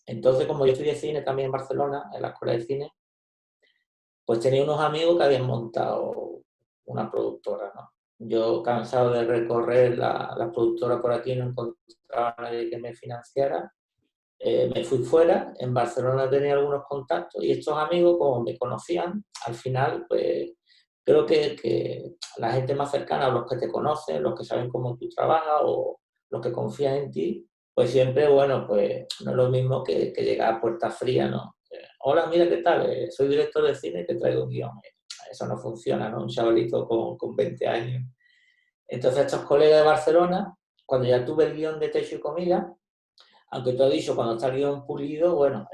Entonces, como yo estudié cine también en Barcelona, en la escuela de cine, pues tenía unos amigos que habían montado una productora, ¿no? Yo, cansado de recorrer la productora por aquí, no encontraba a nadie que me financiara. Me fui fuera, en Barcelona tenía algunos contactos y estos amigos, como me conocían, al final, pues creo que la gente más cercana, los que te conocen, los que saben cómo tú trabajas o los que confían en ti, pues siempre, bueno, pues no es lo mismo que llegar a puerta fría, ¿no? Hola, mira, ¿qué tal? Soy director de cine y te traigo un guión. Eso no funciona, ¿no? Un chavalito con 20 años. Entonces, estos colegas de Barcelona, cuando ya tuve el guión de Techo y Comida, aunque tú has dicho, cuando está el guión pulido, bueno,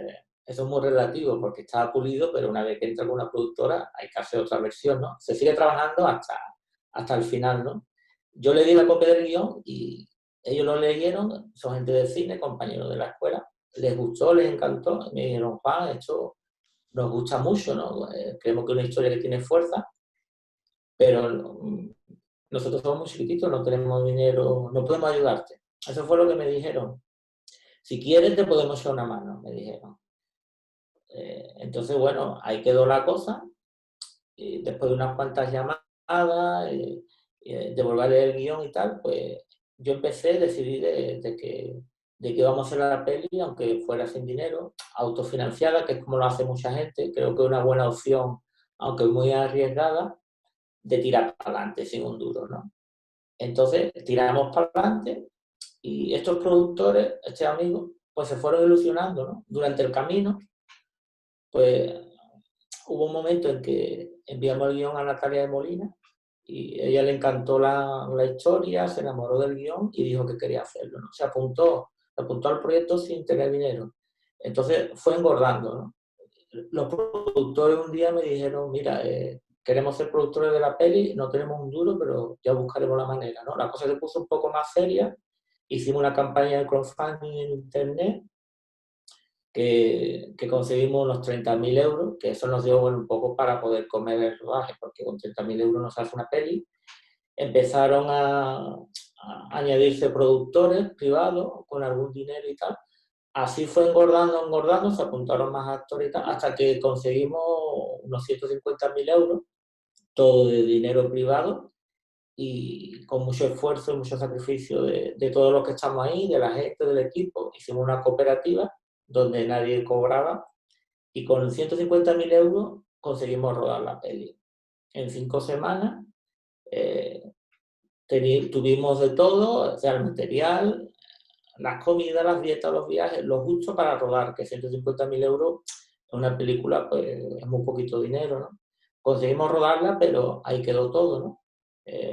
eso es muy relativo porque estaba pulido, pero una vez que entra con una productora hay que hacer otra versión, ¿no? Se sigue trabajando hasta el final, ¿no? Yo le di la copia del guión y ellos lo leyeron, son gente de cine, compañeros de la escuela, les gustó, les encantó, y me dijeron, Juan, esto nos gusta mucho, ¿no? Creemos que es una historia que tiene fuerza, pero nosotros somos muy chiquititos, no tenemos dinero, no podemos ayudarte. Eso fue lo que me dijeron. Si quieres te podemos echar una mano, me dijeron. Entonces, bueno, ahí quedó la cosa. Y después de unas cuantas llamadas, devolver el guión y tal, pues yo decidí de que íbamos a hacer la peli, aunque fuera sin dinero, autofinanciada, que es como lo hace mucha gente. Creo que es una buena opción, aunque muy arriesgada, de tirar para adelante sin un duro, ¿no? Entonces, tiramos para adelante y estos productores, este amigo, pues se fueron ilusionando, ¿no? Durante el camino, pues hubo un momento en que enviamos el guión a Natalia de Molina y a ella le encantó la historia, se enamoró del guión y dijo que quería hacerlo, ¿no? Se apuntó al proyecto sin tener dinero. Entonces fue engordando, ¿no? Los productores un día me dijeron, mira, queremos ser productores de la peli, no tenemos un duro, pero ya buscaremos la manera, ¿no? La cosa se puso un poco más seria, hicimos una campaña de crowdfunding en internet que conseguimos unos 30.000 euros, que eso nos dio bueno, un poco para poder comer el rodaje, porque con 30.000 euros no se hace una peli. Empezaron a añadirse productores privados con algún dinero y tal. Así fue engordando, se apuntaron más actores y tal, hasta que conseguimos unos 150.000 euros, todo de dinero privado y con mucho esfuerzo y mucho sacrificio de todos los que estamos ahí, de la gente, del equipo. Hicimos una cooperativa donde nadie cobraba y con 150.000 euros conseguimos rodar la peli. En 5 semanas tuvimos de todo, o sea, el material, las comidas, las dietas, los viajes, lo justo para rodar, que 150.000 euros en una película pues es muy poquito dinero, ¿no? Conseguimos rodarla, pero ahí quedó todo, ¿no?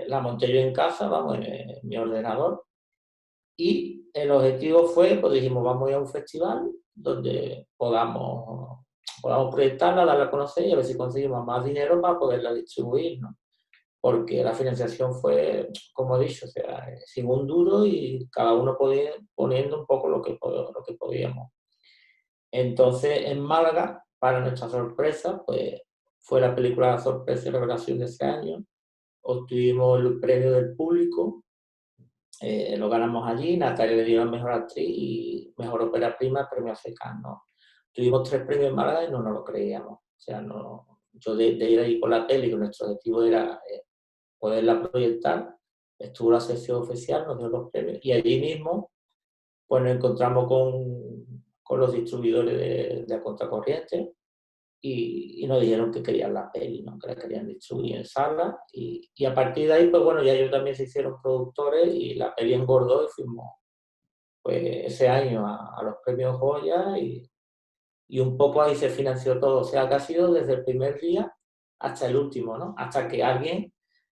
La monté yo en casa, vamos, en mi ordenador, y el objetivo fue, pues dijimos, vamos a ir a un festival donde podamos proyectarla, darla a conocer y a ver si conseguimos más dinero para poderla distribuir, ¿no? Porque la financiación fue, como he dicho, o sea, sin un duro y cada uno podía poniendo un poco lo que podíamos. Entonces, en Málaga, para nuestra sorpresa, pues fue la película Sorpresa y Revelación de ese año. Obtuvimos el premio del público, lo ganamos allí, Natalia le dio la mejor actriz y mejor ópera prima, premio AFECAN, ¿no? Tuvimos 3 premios en Málaga y no nos lo creíamos. O sea, no, yo de ir ahí con la peli, que nuestro objetivo era poderla proyectar, estuvo la sección oficial, nos dio los premios y allí mismo pues nos encontramos con los distribuidores de A Contracorriente y nos dijeron que querían la peli, ¿no? Que la querían distribuir en sala y a partir de ahí pues bueno, ya ellos también se hicieron productores y la peli engordó y fuimos pues ese año a los premios Goya y un poco ahí se financió todo, o sea que ha sido desde el primer día hasta el último, ¿no? Hasta que alguien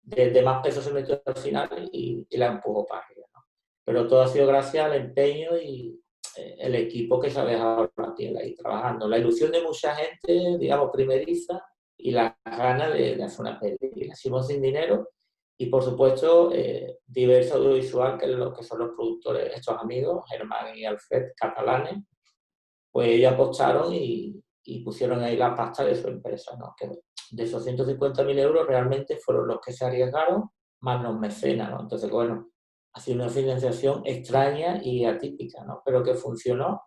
de más peso se metió al final y la empujó para arriba, ¿no? Pero todo ha sido gracias al empeño y el equipo que se ha dejado la piel ahí trabajando. La ilusión de mucha gente, digamos, primeriza y las ganas de hacer una peli. La hicimos sin dinero y, por supuesto, Diverso Audiovisual, que son los productores, estos amigos, Germán y Alfred, catalanes, pues ellos apostaron y pusieron ahí la pasta de su empresa, ¿no? Que de esos 150.000 euros realmente fueron los que se arriesgaron, más los mecenas, ¿no? Entonces, bueno, ha sido una financiación extraña y atípica, ¿no? Pero que funcionó,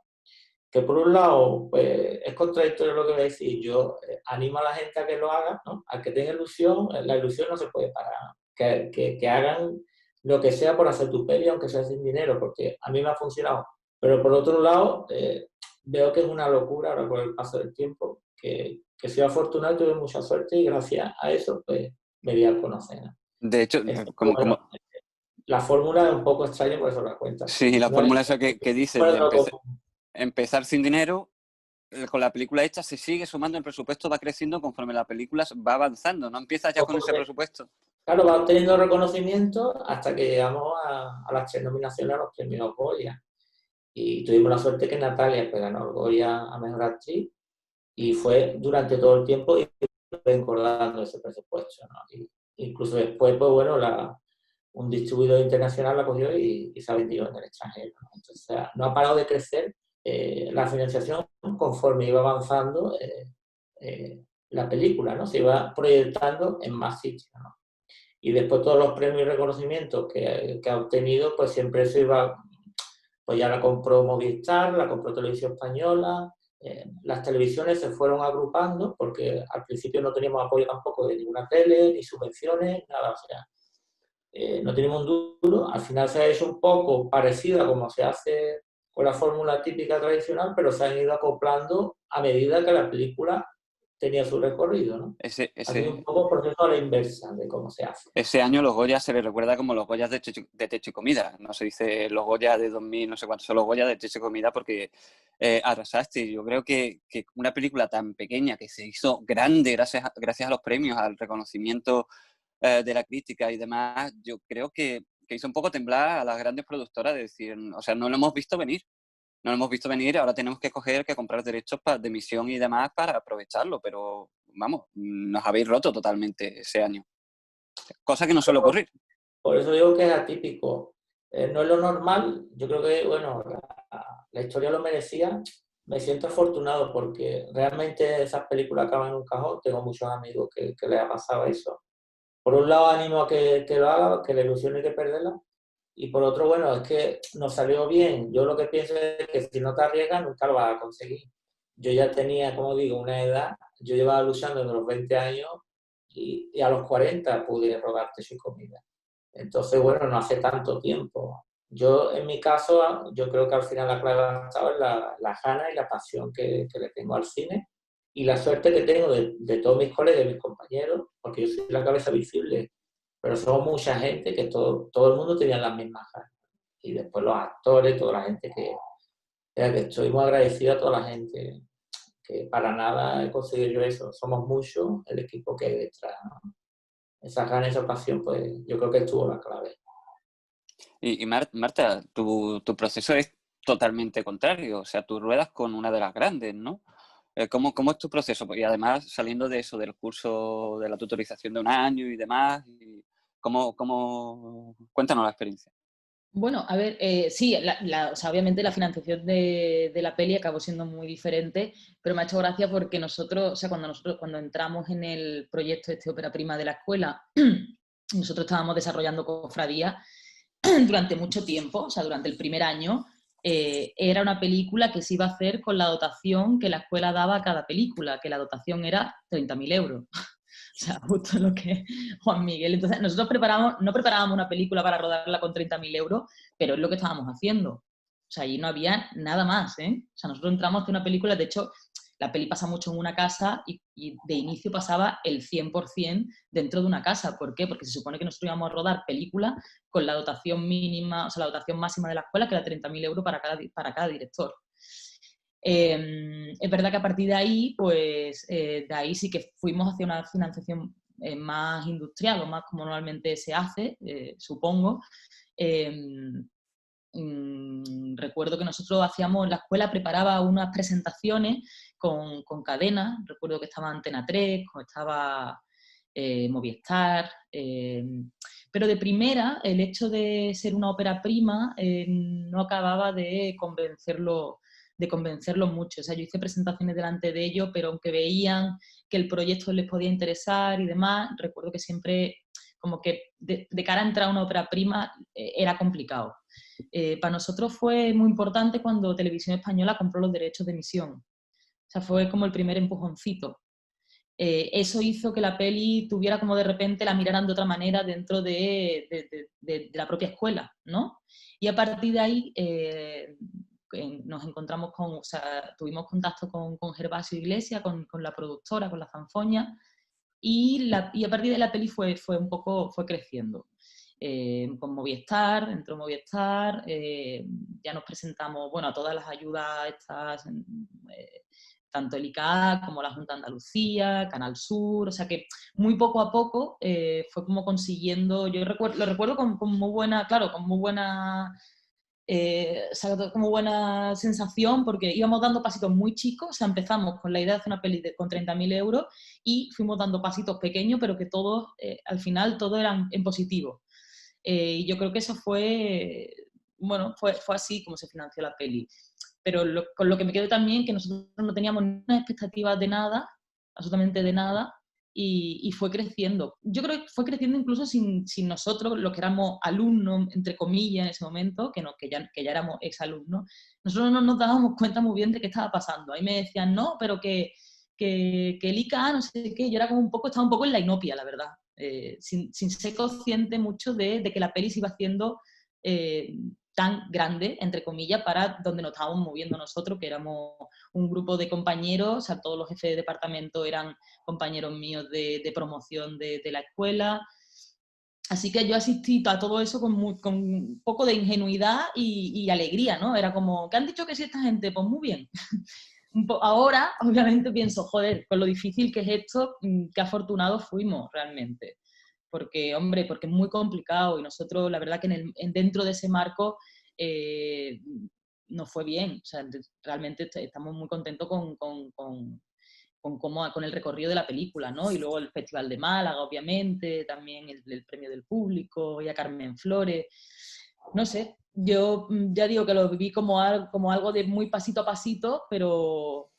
que por un lado, pues es contradictorio lo que voy a decir, yo animo a la gente a que lo haga, ¿no? A que tenga ilusión, la ilusión no se puede parar, que hagan lo que sea por hacer tu peli, aunque sea sin dinero, porque a mí me ha funcionado. Pero por otro lado, veo que es una locura ahora con el paso del tiempo, que soy afortunado y tuve mucha suerte y gracias a eso pues me di a conocer, ¿no? De hecho, La fórmula es un poco extraña, por eso la cuenta. Sí, la fórmula esa que dices de empezar sin dinero, con la película hecha se sigue sumando, el presupuesto va creciendo conforme la película va avanzando, no empiezas ya con ese presupuesto. Claro, va obteniendo reconocimiento hasta que llegamos a las 3 nominaciones a los premios Goya. Y tuvimos la suerte que Natalia pues, ganó el Goya a Mejor Actriz y fue durante todo el tiempo engordando ese presupuesto, ¿no? Y incluso después, pues bueno, un distribuidor internacional la cogió y se ha vendido en el extranjero, ¿no? Entonces, o sea, no ha parado de crecer la financiación conforme iba avanzando la película, ¿no? Se iba proyectando en más sitios, ¿no? Y después todos los premios y reconocimientos que ha obtenido, pues siempre eso iba, pues ya la compró Movistar, la compró Televisión Española, las televisiones se fueron agrupando porque al principio no teníamos apoyo tampoco de ninguna tele, ni subvenciones, nada, o sea, no teníamos un duro, al final se ha hecho un poco parecido a como se hace con la fórmula típica tradicional, pero se han ido acoplando a medida que la película tenía su recorrido, ¿no? Ha sido un poco proceso a la inversa de cómo se hace. Ese año los Goya se les recuerda como los Goyas de Techo y Comida. No se dice los Goya de 2000, no sé cuántos, son los Goya de Techo y Comida porque arrasaste. Yo creo que una película tan pequeña que se hizo grande gracias a los premios, al reconocimiento de la crítica y demás, yo creo que hizo un poco temblar a las grandes productoras de decir, o sea, no lo hemos visto venir. No lo hemos visto venir, ahora tenemos que comprar derechos de emisión y demás para aprovecharlo, pero vamos, nos habéis roto totalmente ese año. Cosa que no suele ocurrir. Por eso digo que es atípico. No es lo normal. Yo creo que, bueno, la historia lo merecía. Me siento afortunado porque realmente esas películas acaban en un cajón. Tengo muchos amigos que les ha pasado eso. Por un lado, animo a que lo haga, que la ilusión hay que perderla. Y por otro, bueno, es que nos salió bien. Yo lo que pienso es que si no te arriesgas, nunca lo vas a conseguir. Yo ya tenía, como digo, una edad. Yo llevaba luchando desde los 20 años y a los 40 pude rodar Techo y Comida. Entonces, bueno, no hace tanto tiempo. Yo, en mi caso, yo creo que al final la clave ha estado en la gana y la pasión que le tengo al cine y la suerte que tengo de todos mis colegas y mis compañeros, porque yo soy la cabeza visible, pero somos mucha gente que todo el mundo tenía las mismas ganas. Y después los actores, toda la gente que estoy muy agradecido a toda la gente, que para nada he conseguido yo eso. Somos muchos el equipo que hay detrás, ¿no? Esa ganas, esa pasión, pues yo creo que estuvo la clave. Y Marta, tu proceso es totalmente contrario. O sea, tú ruedas con una de las grandes, ¿no? ¿Cómo es tu proceso? Y además, saliendo de eso, del curso de la tutorización de un año y demás, cuéntanos la experiencia. Bueno, a ver, sí, o sea, obviamente la financiación de la peli acabó siendo muy diferente, pero me ha hecho gracia porque nosotros, o sea, cuando entramos en el proyecto de ópera prima de la escuela, nosotros estábamos desarrollando Cofradía durante mucho tiempo, o sea, durante el primer año, era una película que se iba a hacer con la dotación que la escuela daba a cada película, que la dotación era 30.000 euros. O sea, justo lo que Juan Miguel. Entonces, nosotros no preparábamos una película para rodarla con 30.000 euros, pero es lo que estábamos haciendo. O sea, allí no había nada más, ¿eh? O sea, nosotros entramos a hacer una película, de hecho, la peli pasa mucho en una casa y de inicio pasaba el 100% dentro de una casa. ¿Por qué? Porque se supone que nosotros íbamos a rodar películas con la dotación mínima, o sea, la dotación máxima de la escuela, que era 30.000 euros para cada director. Es verdad que a partir de ahí, pues de ahí sí que fuimos hacia una financiación más industrial o más como normalmente se hace, supongo. Recuerdo que nosotros hacíamos, la escuela preparaba unas presentaciones con cadenas, recuerdo que estaba Antena 3, estaba Movistar, pero de primera el hecho de ser una ópera prima no acababa de convencerlo mucho. O sea, yo hice presentaciones delante de ellos, pero aunque veían que el proyecto les podía interesar y demás, recuerdo que siempre como que de cara a entrar a una ópera prima era complicado. Para nosotros fue muy importante cuando Televisión Española compró los derechos de emisión. O sea, fue como el primer empujoncito. Eso hizo que la peli tuviera como de repente la miraran de otra manera dentro de la propia escuela, ¿no? Y a partir de ahí nos encontramos o sea, tuvimos contacto con Gervasio Iglesias, con la productora, con la Zanfoña, y a partir de la peli fue creciendo. Con Movistar, entró Movistar, ya nos presentamos, bueno, a todas las ayudas estas, tanto el ICA como la Junta de Andalucía, Canal Sur, o sea que muy poco a poco fue como consiguiendo, lo recuerdo con muy buena, claro, con muy buena o sea, como buena sensación porque íbamos dando pasitos muy chicos, o sea, empezamos con la idea de hacer una peli con 30.000 euros y fuimos dando pasitos pequeños, pero que todos, al final, todos eran en positivo. Y yo creo que eso fue, bueno, fue así como se financió la peli. Pero con lo que me quedo también, que nosotros no teníamos ninguna expectativa de nada, absolutamente de nada, y fue creciendo. Yo creo que fue creciendo incluso sin nosotros, los que éramos alumnos, entre comillas, en ese momento, que ya éramos exalumnos, nosotros no nos dábamos cuenta muy bien de qué estaba pasando. Ahí me decían, no, pero que el ICA, no sé qué, yo era como estaba un poco en la inopia, la verdad, sin ser consciente mucho de que la peli se iba haciendo tan grande, entre comillas, para donde nos estábamos moviendo nosotros, que éramos un grupo de compañeros, o sea, todos los jefes de departamento eran compañeros míos de promoción de la escuela. Así que yo asistí a todo eso con un poco de ingenuidad y alegría, ¿no? Era como, ¿qué han dicho que sí esta gente? Pues muy bien. Ahora, obviamente, pienso, joder, con lo difícil que es esto, qué afortunados fuimos realmente. Porque, hombre, porque es muy complicado y nosotros, la verdad que dentro de ese marco nos fue bien. O sea, realmente estamos muy contentos con el recorrido de la película, ¿no? Y luego el Festival de Málaga, obviamente, también el premio del público, y a Carmen Flores. No sé, yo ya digo que lo viví como algo de muy pasito a pasito, pero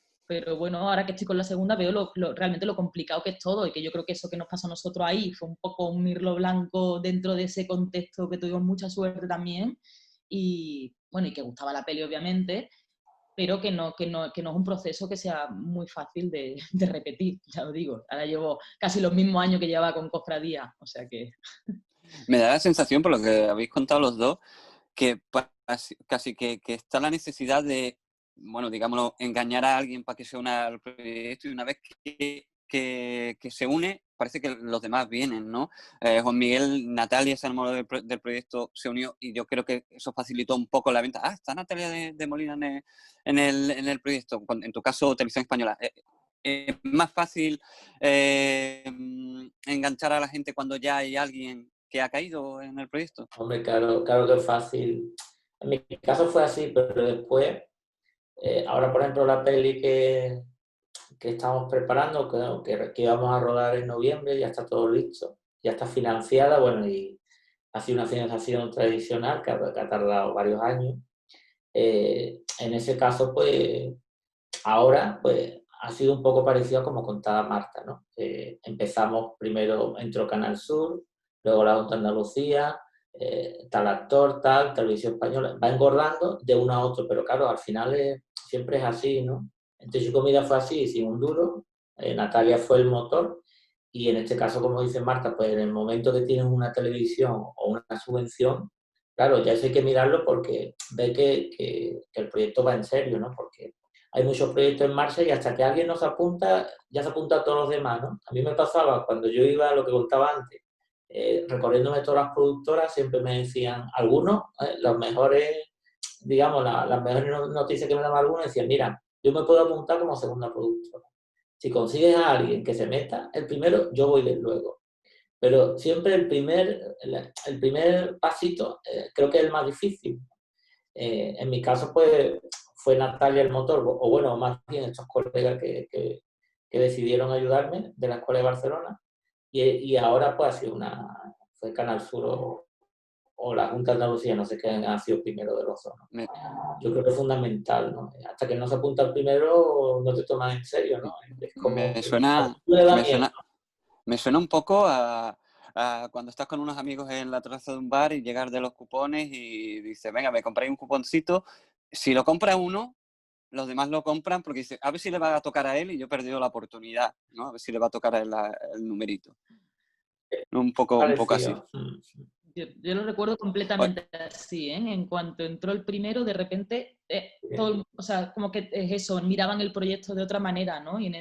bueno, ahora que estoy con la segunda veo realmente lo complicado que es todo y que yo creo que eso que nos pasó a nosotros ahí fue un poco un mirlo blanco dentro de ese contexto que tuvimos mucha suerte también y bueno, y que gustaba la peli obviamente, pero que no es un proceso que sea muy fácil de repetir, ya lo digo. Ahora llevo casi los mismos años que llevaba con Cofradía, o sea que... Me da la sensación, por lo que habéis contado los dos, que casi que está la necesidad de, bueno, digámoslo, engañar a alguien para que se una al proyecto y una vez que se une, parece que los demás vienen, ¿no? Juan Miguel, Natalia se enamoró del proyecto, se unió y yo creo que eso facilitó un poco la venta. Ah, está Natalia de Molina en el proyecto, en tu caso, Televisión Española. ¿Es más fácil enganchar a la gente cuando ya hay alguien que ha caído en el proyecto? Hombre, claro, claro que es fácil. En mi caso fue así, pero después, ahora por ejemplo la peli que estamos preparando, que íbamos a rodar en noviembre, ya está todo listo, ya está financiada, bueno, y ha sido una financiación tradicional que ha tardado varios años. En ese caso, pues, ahora, pues, ha sido un poco parecido a como contaba Marta, ¿no? Empezamos primero, entró Canal Sur, luego la Junta de Andalucía, tal actor, tal, Televisión Española, va engordando de uno a otro, pero claro, al final siempre es así, ¿no? Entonces su comida fue así, sin un duro, Natalia fue el motor, y en este caso, como dice Marta, pues en el momento que tienes una televisión o una subvención, claro, ya eso hay que mirarlo porque ve que el proyecto va en serio, ¿no? Porque hay muchos proyectos en marcha y hasta que alguien nos apunta, ya se apunta a todos los demás, ¿no? A mí me pasaba cuando yo iba a lo que contaba antes, recorriéndome todas las productoras, siempre me decían algunos, los mejores, digamos, las mejores noticias que me daban algunos, decían, mira, yo me puedo apuntar como segunda productora. Si consigues a alguien que se meta, el primero, yo voy luego. Pero siempre el primer pasito creo que es el más difícil. En mi caso, pues, fue Natalia el motor, o bueno, más bien estos colegas que decidieron ayudarme de la Escuela de Barcelona, y ahora pues fue Canal Sur o la Junta de Andalucía, no sé qué ha sido primero de los dos, ¿no? Yo creo que es fundamental, ¿no? Hasta que no se apunta el primero, no te tomas en serio, ¿no? Es como Me suena un poco a cuando estás con unos amigos en la terraza de un bar y llegar de los cupones y dices, venga, me compráis un cuponcito. Si lo compra uno, los demás lo compran porque dicen, a ver si le va a tocar a él y yo he perdido la oportunidad, ¿no? A ver si le va a tocar a él el numerito. Un poco así. parecido. Yo lo recuerdo completamente así, ¿eh? En cuanto entró el primero, de repente, o sea, como que es eso, miraban el proyecto de otra manera, ¿no? Y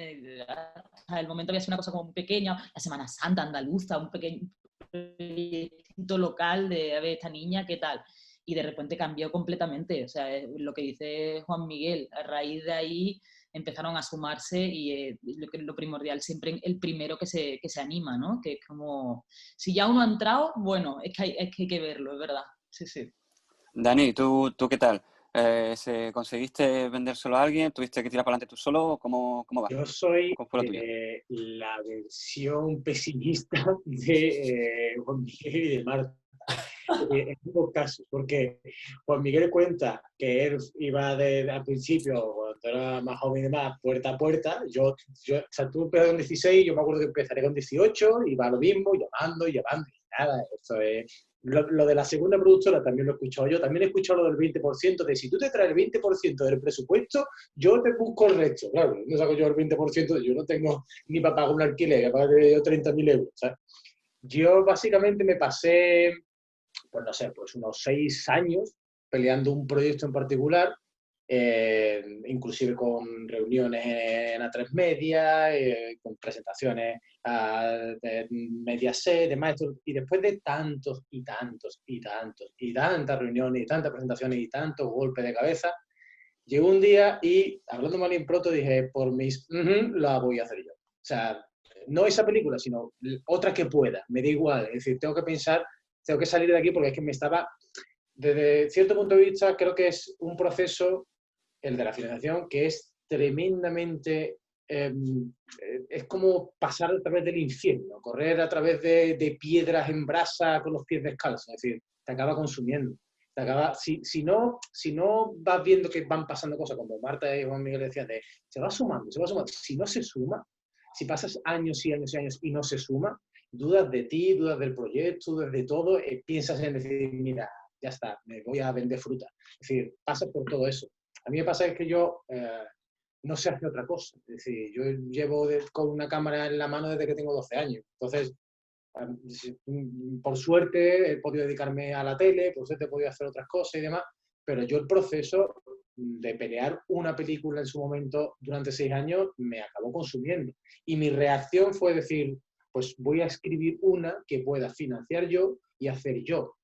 hasta el momento había sido una cosa como muy pequeña, la Semana Santa andaluza, un pequeño proyecto local de, a ver, esta niña, ¿qué tal? Y de repente cambió completamente, o sea, lo que dice Juan Miguel, a raíz de ahí empezaron a sumarse y lo primordial siempre el primero que se anima, ¿no? Que es como, si ya uno ha entrado, bueno, es que hay que verlo, es verdad. Sí, sí. Dani, ¿tú qué tal? ¿Conseguiste vendérselo a alguien? ¿Tuviste que tirar para adelante tú solo? ¿Cómo va? Yo soy ¿Cómo fue lo tuyo? la versión pesimista de Juan Miguel y de Marta. En ambos casos, porque Juan Miguel cuenta que él iba al principio, cuando era más joven y demás, puerta a puerta. O sea, tú empezaste con 16, yo me acuerdo que empezaré con 18, y va lo mismo, llamando, y nada. Esto es, lo de la segunda productora también lo he escuchado yo. También he escuchado lo del 20%, de si tú te traes el 20% del presupuesto, yo te busco el resto. Claro, no saco yo el 20%, yo no tengo ni para pagar un alquiler, que pague yo 30.000 euros. ¿Sabes? Yo básicamente me pasé, pues no sé, pues unos 6 años peleando un proyecto en particular, inclusive con reuniones en A3 Media, con presentaciones de Mediaset, de maestros, y después de tantos y tantos y tantos y tantas reuniones y tantas presentaciones y tantos golpes de cabeza, llegó un día y, hablando mal y pronto, dije, por mis la voy a hacer yo. O sea, no esa película, sino otra que pueda, me da igual. Es decir, tengo que pensar, tengo que salir de aquí porque es que me estaba, desde cierto punto de vista, creo que es un proceso, el de la financiación, que es tremendamente, es como pasar a través del infierno, correr a través de piedras en brasa con los pies descalzos. Es decir, te acaba consumiendo. Te acaba, si no vas viendo que van pasando cosas, como Marta y Juan Miguel decían, se va sumando, si no se suma, si pasas años y años y años y no se suma, dudas de ti, dudas del proyecto, dudas de todo, piensas en decir, mira, ya está, me voy a vender fruta. Es decir, pasas por todo eso. A mí me pasa es que yo no sé hacer otra cosa. Es decir, yo llevo con una cámara en la mano desde que tengo 12 años. Entonces, por suerte he podido dedicarme a la tele, por suerte he podido hacer otras cosas y demás, pero yo el proceso de pelear una película en su momento durante 6 años me acabó consumiendo. Y mi reacción fue decir, pues voy a escribir una que pueda financiar yo y hacer yo,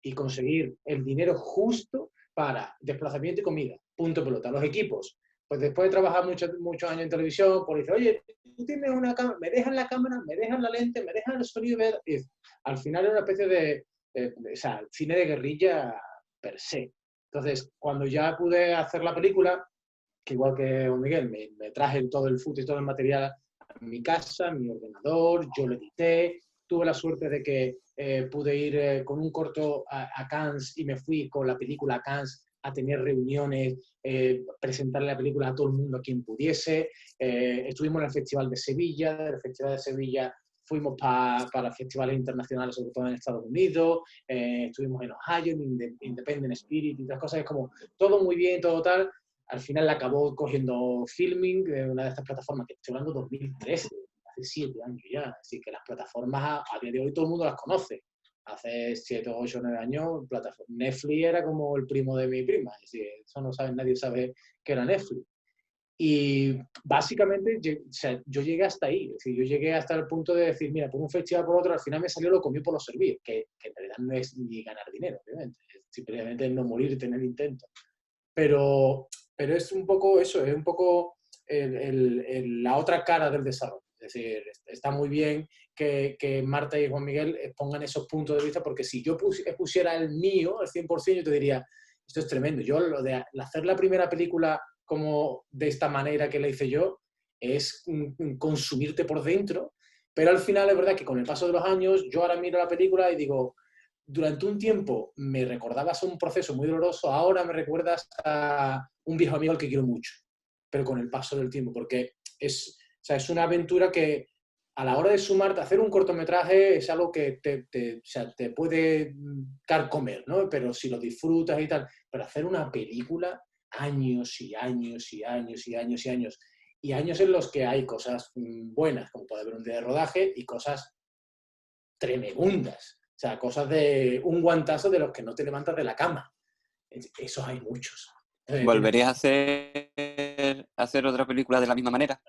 y conseguir el dinero justo para desplazamiento y comida. Punto pelota. Los equipos, pues después de trabajar muchos años en televisión, pues dice, oye, tú tienes una cámara, me dejan la cámara, me dejan la lente, me dejan el sonido. Y al final era una especie o sea, cine de guerrilla per se. Entonces, cuando ya pude hacer la película, que igual que Miguel, me traje todo el footage y todo el material a mi casa, a mi ordenador, yo lo edité. Tuve la suerte de que pude ir con un corto a Cannes, y me fui con la película a Cannes a tener reuniones, presentarle la película a todo el mundo, a quien pudiese. Estuvimos en el Festival de Sevilla, del Festival de Sevilla fuimos para festivales internacionales, sobre todo en Estados Unidos, estuvimos en Ohio, en Independent Spirit y otras cosas. Es como todo muy bien, todo tal. Al final la acabó cogiendo Filming, una de estas plataformas, que estoy hablando de 2013, hace 7 años ya. Así que las plataformas a día de hoy todo el mundo las conoce. Hace 7, 8, 9 años, Netflix era como el primo de mi prima. Es decir, eso no sabe, nadie sabe que era Netflix. Y básicamente o sea, yo llegué hasta ahí. Es decir, yo llegué hasta el punto de decir, mira, por un festival por otro, al final me salió lo comí por los servir, que en realidad no es ni ganar dinero, obviamente. Es simplemente no morir y tener intento. Pero es un poco eso, es un poco la otra cara del desarrollo. Es decir, está muy bien que Marta y Juan Miguel pongan esos puntos de vista, porque si yo pusiera el mío al 100%, yo te diría, esto es tremendo. Yo lo de hacer la primera película como de esta manera que la hice yo, es consumirte por dentro, pero al final es verdad que con el paso de los años, yo ahora miro la película y digo, durante un tiempo me recordabas un proceso muy doloroso, ahora me recuerdas a un viejo amigo al que quiero mucho, pero con el paso del tiempo, porque o sea, es una aventura que a la hora de sumarte, hacer un cortometraje es algo que o sea, te puede carcomer, ¿no? Pero si lo disfrutas y tal, pero hacer una película, años y años y años y años y años, y años en los que hay cosas buenas, como puede haber un día de rodaje, y cosas tremendas. O sea, cosas de un guantazo de los que no te levantas de la cama. Esos hay muchos. ¿Volverías a hacer otra película de la misma manera?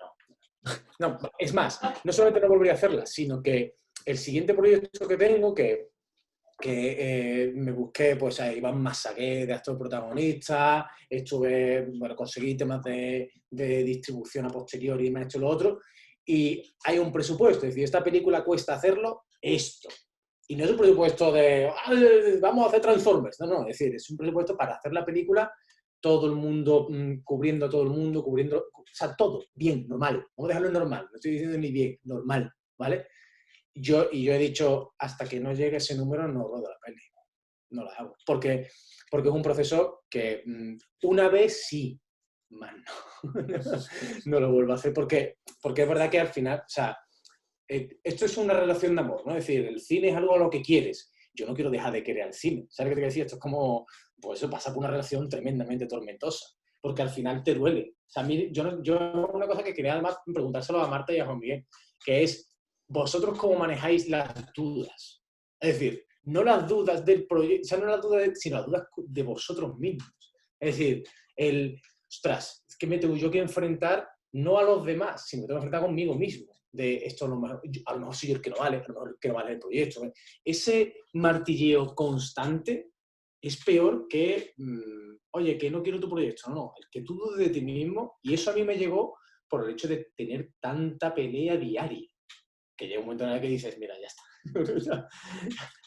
No, es más, no solamente no volvería a hacerla, sino que el siguiente proyecto que tengo, que me busqué pues a Iván Massagué de actor protagonista, conseguí temas de distribución a posteriori y me ha hecho lo otro, y hay un presupuesto, es decir, esta película cuesta hacerlo esto. Y no es un presupuesto de vamos a hacer Transformers. No, no, es decir, es un presupuesto para hacer la película, todo el mundo, cubriendo a todo el mundo, o sea, todo, bien, normal. Vamos a dejarlo normal, no estoy diciendo ni bien, normal, ¿vale? Yo he dicho, hasta que no llegue ese número no rodo la peli, no la hago. Porque es un proceso que una vez sí, más no. No lo vuelvo a hacer porque es verdad que al final, o sea, esto es una relación de amor, ¿no? Es decir, el cine es algo a lo que quieres. Yo no quiero dejar de querer al cine. ¿Sabes qué te quiero decir? Esto es como, pues eso pasa por una relación tremendamente tormentosa, porque al final te duele. O sea, a mí, yo una cosa que quería además preguntárselo a Marta y a Juan Miguel, que es, ¿vosotros cómo manejáis las dudas? Es decir, no las dudas del proyecto, o sea, no las dudas, sino las dudas de vosotros mismos. Es decir, ostras, es que me tengo yo que enfrentar no a los demás, sino me tengo que enfrentar conmigo mismo. De esto a lo mejor soy yo el que no vale, a lo mejor el que no vale el proyecto. Ese martilleo constante es peor que, oye, que no quiero tu proyecto. No, el que tú dudes de ti mismo, y eso a mí me llegó por el hecho de tener tanta pelea diaria, que llega un momento en el que dices, mira, ya está.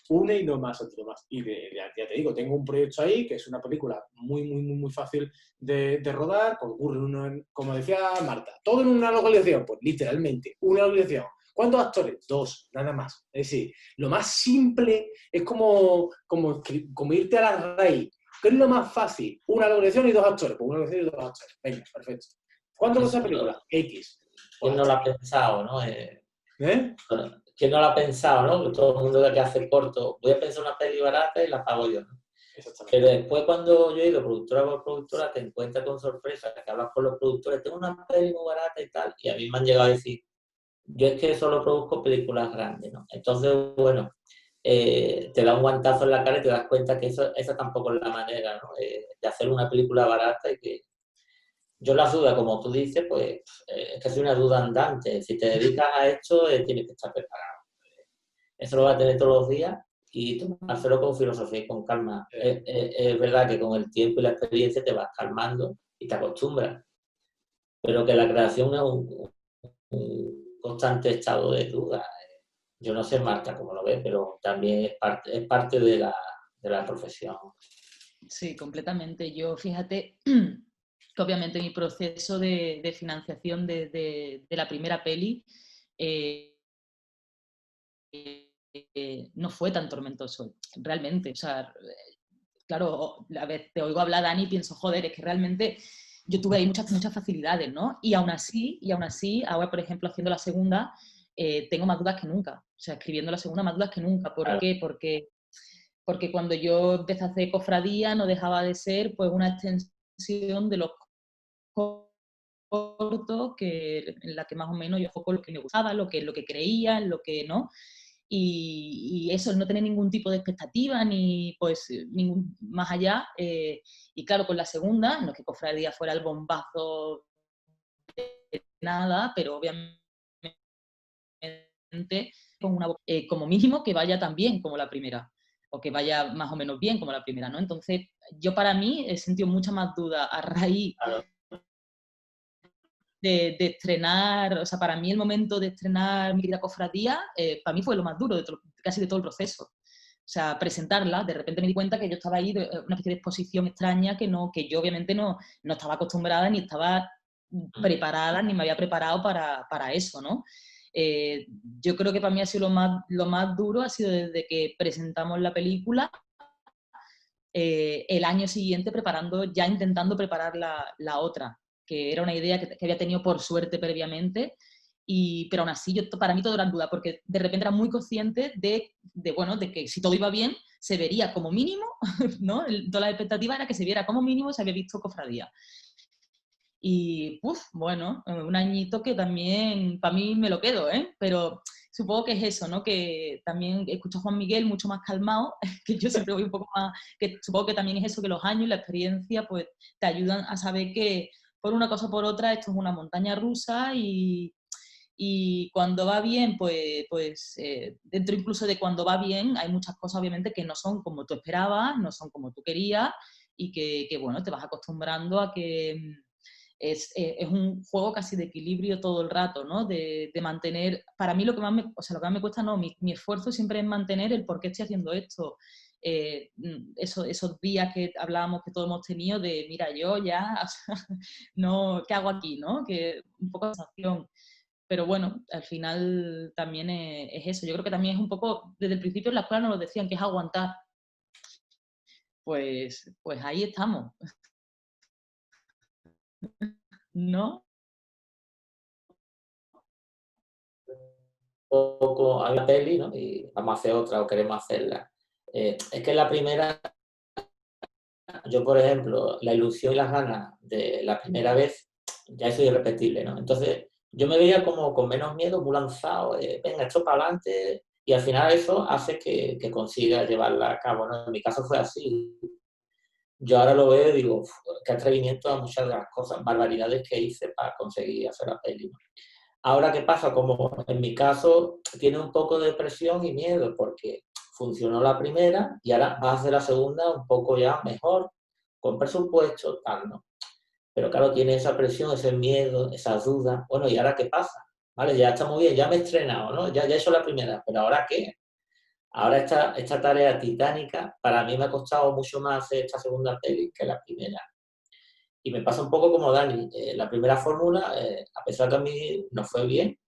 Una y no más, otro más. Y ya te digo, tengo un proyecto ahí que es una película muy, muy, muy, muy fácil de rodar, ocurre como decía Marta, todo en una localización, pues literalmente, una localización. ¿Cuántos actores? 2, nada más. Es decir, lo más simple es como irte a la raíz. ¿Qué es lo más fácil? Una localización y 2 actores. Pues una localización y 2 actores. Venga, perfecto. ¿Cuánto cuesta la película? X. ¿Quién no lo ha pensado, no? ¿Eh? ¿Quién no lo ha pensado, no? Que todo el mundo que hace corto, voy a pensar una peli barata y la pago yo, ¿no? Pero después cuando yo he ido productora por productora, te encuentras con sorpresa, que hablas con los productores, tengo una peli muy barata y tal, y a mí me han llegado a decir, yo es que solo produzco películas grandes, ¿no? Entonces, bueno, te da un guantazo en la cara y te das cuenta que esa tampoco es la manera, ¿no? De hacer una película barata y que yo las dudas, como tú dices, pues es que soy una duda andante. Si te dedicas a esto, tienes que estar preparado. Eso lo vas a tener todos los días y tomárselo con filosofía y con calma. Es verdad que con el tiempo y la experiencia te vas calmando y te acostumbras, pero que la creación es un constante estado de duda. Yo no sé, Marta, cómo lo ves, pero también es parte de la profesión. Sí, completamente. Yo, fíjate, que obviamente mi proceso de financiación de la primera peli no fue tan tormentoso, realmente. O sea, claro, a veces te oigo hablar, Dani, y pienso, joder, es que realmente yo tuve ahí muchas facilidades, ¿no? Y aún así, ahora, por ejemplo, haciendo la segunda, tengo más dudas que nunca. O sea, escribiendo la segunda, más dudas que nunca. ¿Por qué? Porque cuando yo empecé a hacer cofradía no dejaba de ser pues una extensión de los cortos en la que más o menos yo enfoco lo que me gustaba, lo que creía, lo que no. Y eso, no tener ningún tipo de expectativa ni pues ningún más allá. Y claro, con la segunda, no es que Cofradía fuera el bombazo de nada, pero obviamente con como mínimo que vaya tan bien como la primera, o que vaya más o menos bien como la primera, ¿no? Entonces, yo para mí he sentido mucha más duda a raíz de estrenar, o sea, para mí el momento de estrenar Mi querida Cofradía, para mí fue lo más duro de casi de todo el proceso. O sea, presentarla, de repente me di cuenta que yo estaba ahí de una especie de exposición extraña que yo obviamente no estaba acostumbrada ni estaba preparada, ni me había preparado para eso, ¿no? Yo creo que para mí ha sido lo más duro, ha sido desde que presentamos la película, el año siguiente ya intentando preparar la otra, que era una idea que había tenido por suerte previamente, pero aún así para mí todo era duda, porque de repente era muy consciente de que si todo iba bien, se vería como mínimo, ¿no? Toda la expectativa era que se viera como mínimo se había visto Cofradía. Y, bueno, un añito que también para mí me lo quedo, ¿eh? Pero supongo que es eso, ¿no? Que también escucho a Juan Miguel mucho más calmado, que yo siempre voy un poco más, que supongo que también es eso, que los años y la experiencia pues te ayudan a saber que por una cosa o por otra esto es una montaña rusa y cuando va bien, pues dentro incluso de cuando va bien hay muchas cosas obviamente que no son como tú esperabas, no son como tú querías y que bueno, te vas acostumbrando a que es un juego casi de equilibrio todo el rato, ¿no? De mantener, para mí lo que más me, o sea, lo que más me cuesta, no, mi esfuerzo siempre es mantener el por qué estoy haciendo esto. Esos días que hablábamos que todos hemos tenido de, mira, yo ya, o sea, no, ¿qué hago aquí, no? Que un poco de sensación. Pero bueno, al final también es eso. Yo creo que también es un poco, desde el principio en la escuela nos lo decían, que es aguantar. Pues ahí estamos, ¿no? Poco a la peli, ¿no? Y vamos a hacer otra o queremos hacerla. Es que la primera, yo por ejemplo, la ilusión y las ganas de la primera vez, ya eso es irrepetible, ¿no? Entonces, yo me veía como con menos miedo, muy lanzado, venga, esto para adelante, y al final eso hace que consiga llevarla a cabo, ¿no? En mi caso fue así. Yo ahora lo veo y digo, "Uf, qué atrevimiento a muchas de las cosas, barbaridades que hice para conseguir hacer la peli, ¿no?". Ahora, ¿qué pasa? Como en mi caso tiene un poco de presión y miedo porque funcionó la primera y ahora vas a hacer la segunda un poco ya mejor, con presupuesto, tal, ¿no? Pero claro, tiene esa presión, ese miedo, esas dudas. Bueno, ¿y ahora qué pasa? Vale, ya está muy bien, ya me he estrenado, ¿no? Ya he hecho la primera, pero ¿ahora qué? Ahora esta tarea titánica, para mí me ha costado mucho más hacer esta segunda peli que la primera. Y me pasa un poco como Dani. La primera fórmula, a pesar que a mí no fue bien,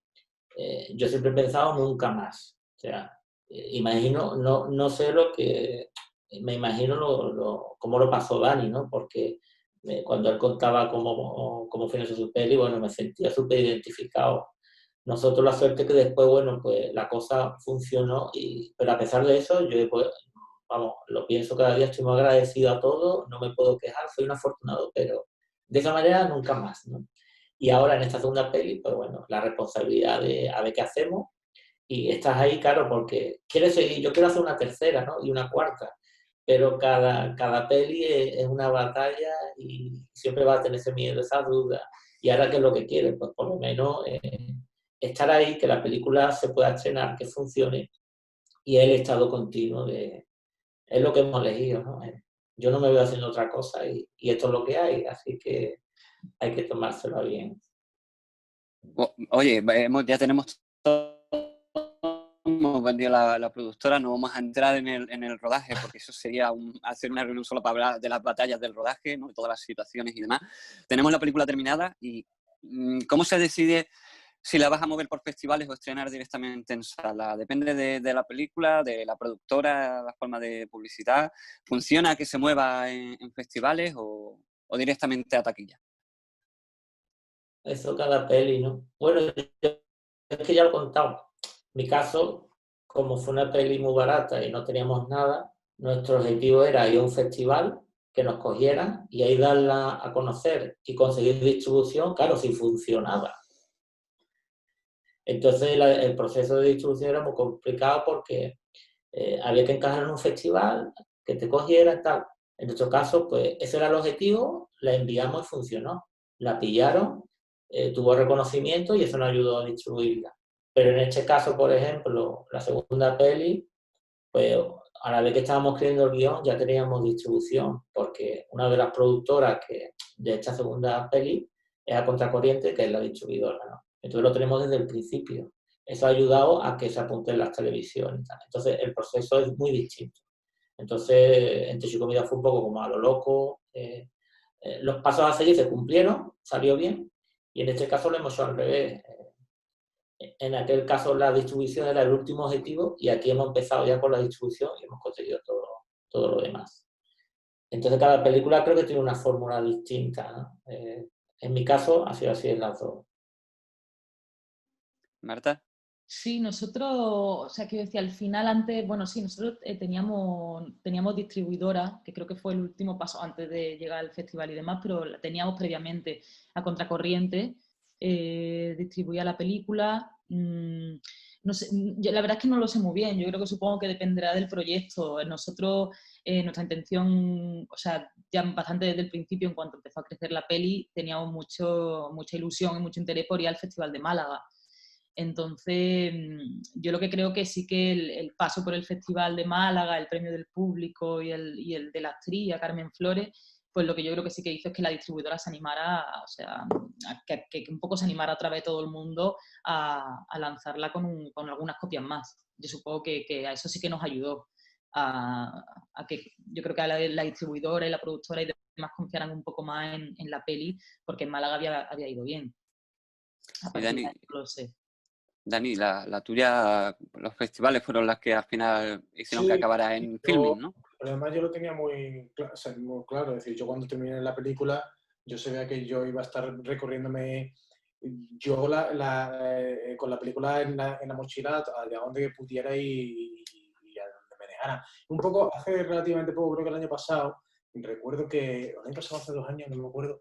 yo siempre he pensado nunca más. O sea, imagino, no sé lo que, me imagino cómo lo pasó Dani, ¿no? Porque cuando él contaba cómo fue su peli, bueno, me sentía súper identificado. Nosotros la suerte que después, bueno, pues la cosa funcionó, pero a pesar de eso, yo pues, vamos, lo pienso cada día, estoy muy agradecido a todo, no me puedo quejar, soy un afortunado, pero de esa manera nunca más, ¿no? Y ahora en esta segunda peli, pues bueno, la responsabilidad de a ver qué hacemos. Y estás ahí, claro, porque quieres seguir, yo quiero hacer una tercera, ¿no? Y una cuarta. Pero cada peli es una batalla y siempre va a tener ese miedo, esa duda. Y ahora, ¿qué es lo que quieres? Pues por lo menos estar ahí, que la película se pueda estrenar, que funcione. Y el estado continuo es lo que hemos elegido, ¿no? Yo no me veo haciendo otra cosa y esto es lo que hay, así que hay que tomárselo bien. Oye, ya tenemos todo, hemos vendido la productora, no vamos a entrar en el rodaje porque eso sería hacer una reunión solo para hablar de las batallas del rodaje, ¿no? De todas las situaciones y demás. Tenemos la película terminada y ¿cómo se decide si la vas a mover por festivales o estrenar directamente en sala? Depende de la película, de la productora, la forma de publicidad. ¿Funciona que se mueva en festivales o directamente a taquilla? Eso cada peli, ¿no? Bueno, es que ya lo he contado. Mi caso, como fue una peli muy barata y no teníamos nada, nuestro objetivo era ir a un festival, que nos cogieran y ahí darla a conocer y conseguir distribución, claro, si funcionaba. Entonces el proceso de distribución era muy complicado porque había que encajar en un festival, que te cogieran, tal. En nuestro caso, pues ese era el objetivo, la enviamos y funcionó. La pillaron, tuvo reconocimiento y eso nos ayudó a distribuirla. Pero en este caso, por ejemplo, la segunda peli, pues a la vez que estábamos escribiendo el guión ya teníamos distribución, porque una de las productoras de esta segunda peli es A Contracorriente, que es la distribuidora, ¿no? Entonces lo tenemos desde el principio. Eso ha ayudado a que se apunten las televisiones y tal. Entonces el proceso es muy distinto. Entonces, Entre Chico y Comida fue un poco como a lo loco. Los pasos a seguir se cumplieron, salió bien, y en este caso lo hemos hecho al revés. En aquel caso la distribución era el último objetivo y aquí hemos empezado ya con la distribución y hemos conseguido todo lo demás. Entonces cada película creo que tiene una fórmula distinta, ¿no? En mi caso ha sido así en las dos. Marta. Sí, nosotros, o sea, quiero decir, al final antes, bueno, sí, nosotros teníamos distribuidora, que creo que fue el último paso antes de llegar al festival y demás, pero la teníamos previamente a Contracorriente, distribuía la película. No sé, la verdad es que no lo sé muy bien, yo creo que supongo que dependerá del proyecto. Nosotros, nuestra intención, o sea, ya bastante desde el principio, en cuanto empezó a crecer la peli, teníamos mucha ilusión y mucho interés por ir al Festival de Málaga. Entonces, yo lo que creo que sí que el paso por el Festival de Málaga, el premio del público y el de la actriz, a Carmen Flores, pues lo que yo creo que sí que hizo es que la distribuidora se animara, o sea, que un poco se animara otra vez todo el mundo a lanzarla con algunas copias más. Yo supongo que a eso sí que nos ayudó, a que yo creo que a la distribuidora y la productora y demás confiaran un poco más en la peli, porque en Málaga había ido bien. A Y partir de ahí no lo sé. Dani, la tuya, los festivales fueron las que al final hicieron que Sí, acabara en yo, Filming, ¿no? pero además yo lo tenía muy, o sea, muy claro. Es decir, yo cuando terminé la película, yo sabía que yo iba a estar recorriéndome yo con la película en la mochila allá donde pudiera y a donde me dejara. Un poco, hace relativamente poco, creo que el año pasado, recuerdo que, el año pasado, hace 2 años, no me acuerdo,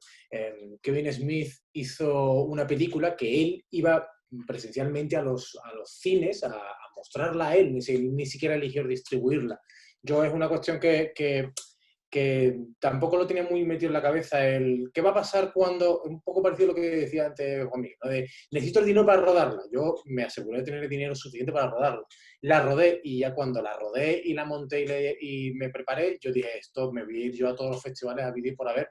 Kevin Smith hizo una película que él iba presencialmente a los cines a mostrarla a él, ni siquiera eligió distribuirla. Yo es una cuestión que tampoco lo tenía muy metido en la cabeza, qué va a pasar cuando, un poco parecido a lo que decía antes Juan Miguel, ¿no? Necesito el dinero para rodarla. Yo me aseguré de tener el dinero suficiente para rodarla. La rodé y ya cuando la rodé y la monté y me preparé, yo dije, esto me voy a ir yo a todos los festivales a vivir por haber,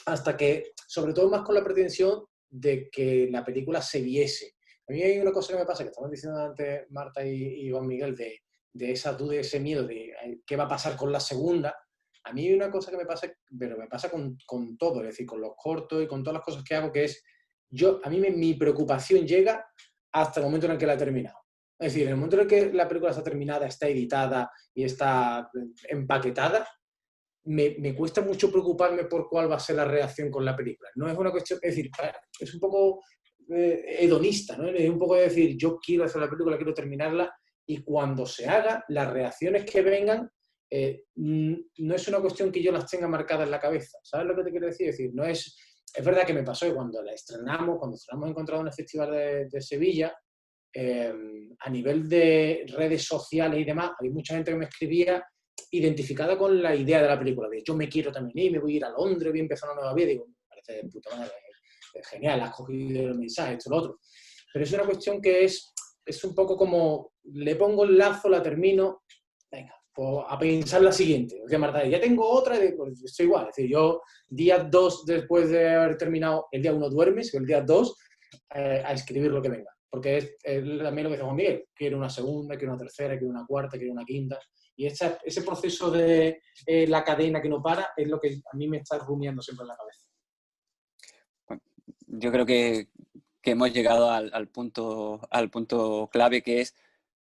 hasta que, sobre todo más con la pretensión de que la película se viese. A mí hay una cosa que me pasa, que estamos diciendo antes Marta y Juan Miguel, de esa duda y ese miedo de qué va a pasar con la segunda. A mí hay una cosa que me pasa, pero me pasa con todo, es decir, con los cortos y con todas las cosas que hago, que es, a mí mi preocupación llega hasta el momento en el que la he terminado. Es decir, en el momento en el que la película está terminada, está editada y está empaquetada, me cuesta mucho preocuparme por cuál va a ser la reacción con la película. No es una cuestión, es decir, es un poco hedonista, ¿no? Es un poco de decir, yo quiero hacer la película, quiero terminarla, y cuando se haga, las reacciones que vengan, no es una cuestión que yo las tenga marcadas en la cabeza. ¿Sabes lo que te quiero decir? Es decir, no es... Es verdad que me pasó que cuando cuando estrenamos Encontrado en el Festival de Sevilla, a nivel de redes sociales y demás, había mucha gente que me escribía identificada con la idea de la película, de yo me quiero también ir, me voy a ir a Londres, voy a empezar una nueva vida, digo, me parece de puta madre, es genial, has cogido el mensaje, esto, lo otro. Pero es una cuestión que es un poco como, le pongo el lazo, la termino, venga, pues a pensar la siguiente. O sea, Marta, ya tengo otra, pues estoy igual, es decir, yo día 2 después de haber terminado, el día 1 duermes, y el día 2 a escribir lo que venga. Porque es también lo que dice Juan Miguel, quiero una segunda, quiero una tercera, quiero una cuarta, quiero una quinta. Y ese proceso de la cadena que no para es lo que a mí me está rumiando siempre en la cabeza. Bueno, yo creo que hemos llegado al punto clave, que es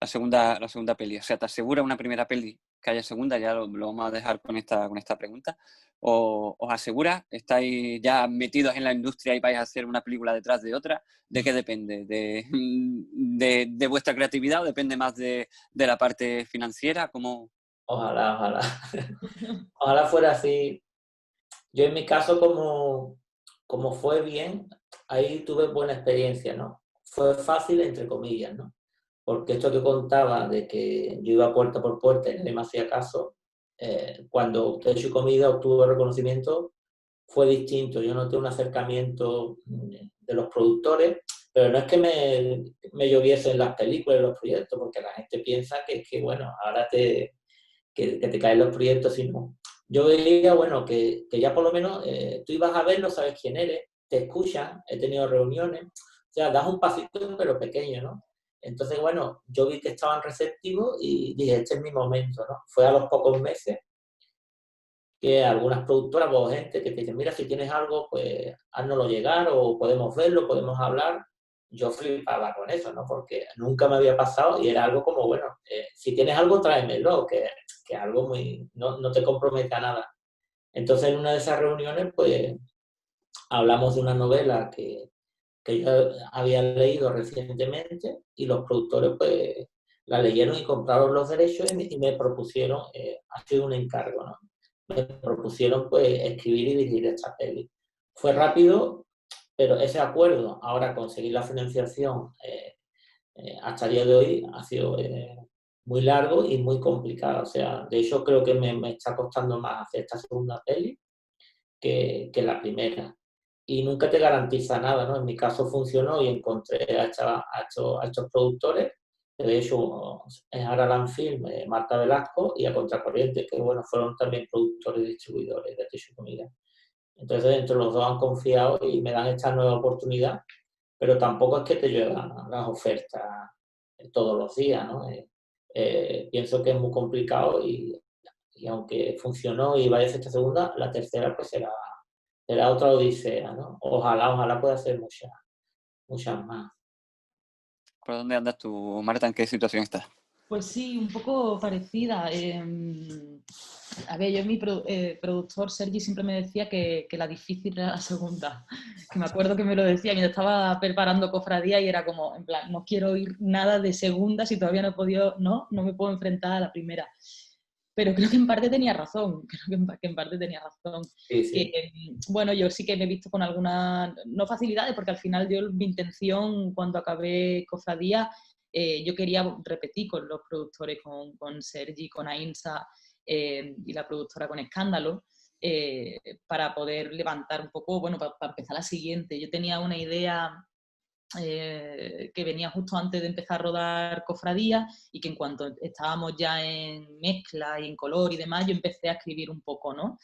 la segunda peli. O sea, ¿te asegura una primera peli que haya segunda? Ya lo vamos a dejar con esta pregunta. ¿Os asegura? ¿Estáis ya metidos en la industria y vais a hacer una película detrás de otra? ¿De qué depende? ¿De vuestra creatividad o depende más de la parte financiera? ¿Cómo? Ojalá. Ojalá fuera así. Yo en mi caso, como fue bien, ahí tuve buena experiencia, ¿no? Fue fácil, entre comillas, ¿no? Porque esto que contaba de que yo iba puerta por puerta y nadie me hacía caso, cuando Techo y Comida obtuvo el reconocimiento, fue distinto. Yo noté un acercamiento de los productores, pero no es que me lloviesen las películas y los proyectos, porque la gente piensa que bueno, ahora que te caen los proyectos, sino yo veía, bueno, que ya por lo menos tú ibas a verlo, sabes quién eres, te escuchan, he tenido reuniones, o sea, das un pasito pero pequeño, ¿no? Entonces, bueno, yo vi que estaban receptivos y dije, este es mi momento, ¿no? Fue a los pocos meses que algunas productoras o gente que te dicen, mira, si tienes algo, pues háznoslo llegar o podemos verlo, podemos hablar. Yo flipaba con eso, ¿no? Porque nunca me había pasado y era algo como, bueno, si tienes algo, tráemelo, que algo muy, no te compromete a nada. Entonces, en una de esas reuniones, pues, hablamos de una novela que yo había leído recientemente y los productores, pues, la leyeron y compraron los derechos y me propusieron, ha sido un encargo, ¿no? Me propusieron, pues, escribir y dirigir esta peli. Fue rápido, pero ese acuerdo, ahora conseguir la financiación hasta el día de hoy, ha sido muy largo y muy complicado. O sea, de hecho, creo que me está costando más hacer esta segunda peli que la primera. Y nunca te garantiza nada, ¿no? En mi caso funcionó y encontré a estos productores de hecho es Aralan Film, Marta Velasco, y A Contracorriente, que bueno, fueron también productores y distribuidores de Techo y Comida. Entonces entre los dos han confiado y me dan esta nueva oportunidad, pero tampoco es que te lluevan las ofertas todos los días, ¿no? Pienso que es muy complicado y aunque funcionó y vaya a ser esta segunda, la tercera pues será otra odisea, ¿no? Ojalá pueda hacer muchas más. ¿Por dónde andas tú, Marta? ¿En qué situación estás? Pues sí, un poco parecida. A ver, yo mi productor Sergi siempre me decía que la difícil era la segunda. Que me acuerdo que me lo decía mientras estaba preparando Cofradía y era como, en plan, no quiero oír nada de segunda si todavía no he podido, no me puedo enfrentar a la primera. Pero creo que en parte tenía razón, que en parte tenía razón. Sí, sí. Bueno, yo sí que me he visto con algunas, no facilidades, porque al final mi intención cuando acabé Cofradía, yo quería repetir con los productores, con Sergi, con Ainsa y la productora con Escándalo, para poder levantar un poco, bueno, para empezar la siguiente. Yo tenía una idea que venía justo antes de empezar a rodar Cofradía y que en cuanto estábamos ya en mezcla y en color y demás, yo empecé a escribir un poco, ¿no?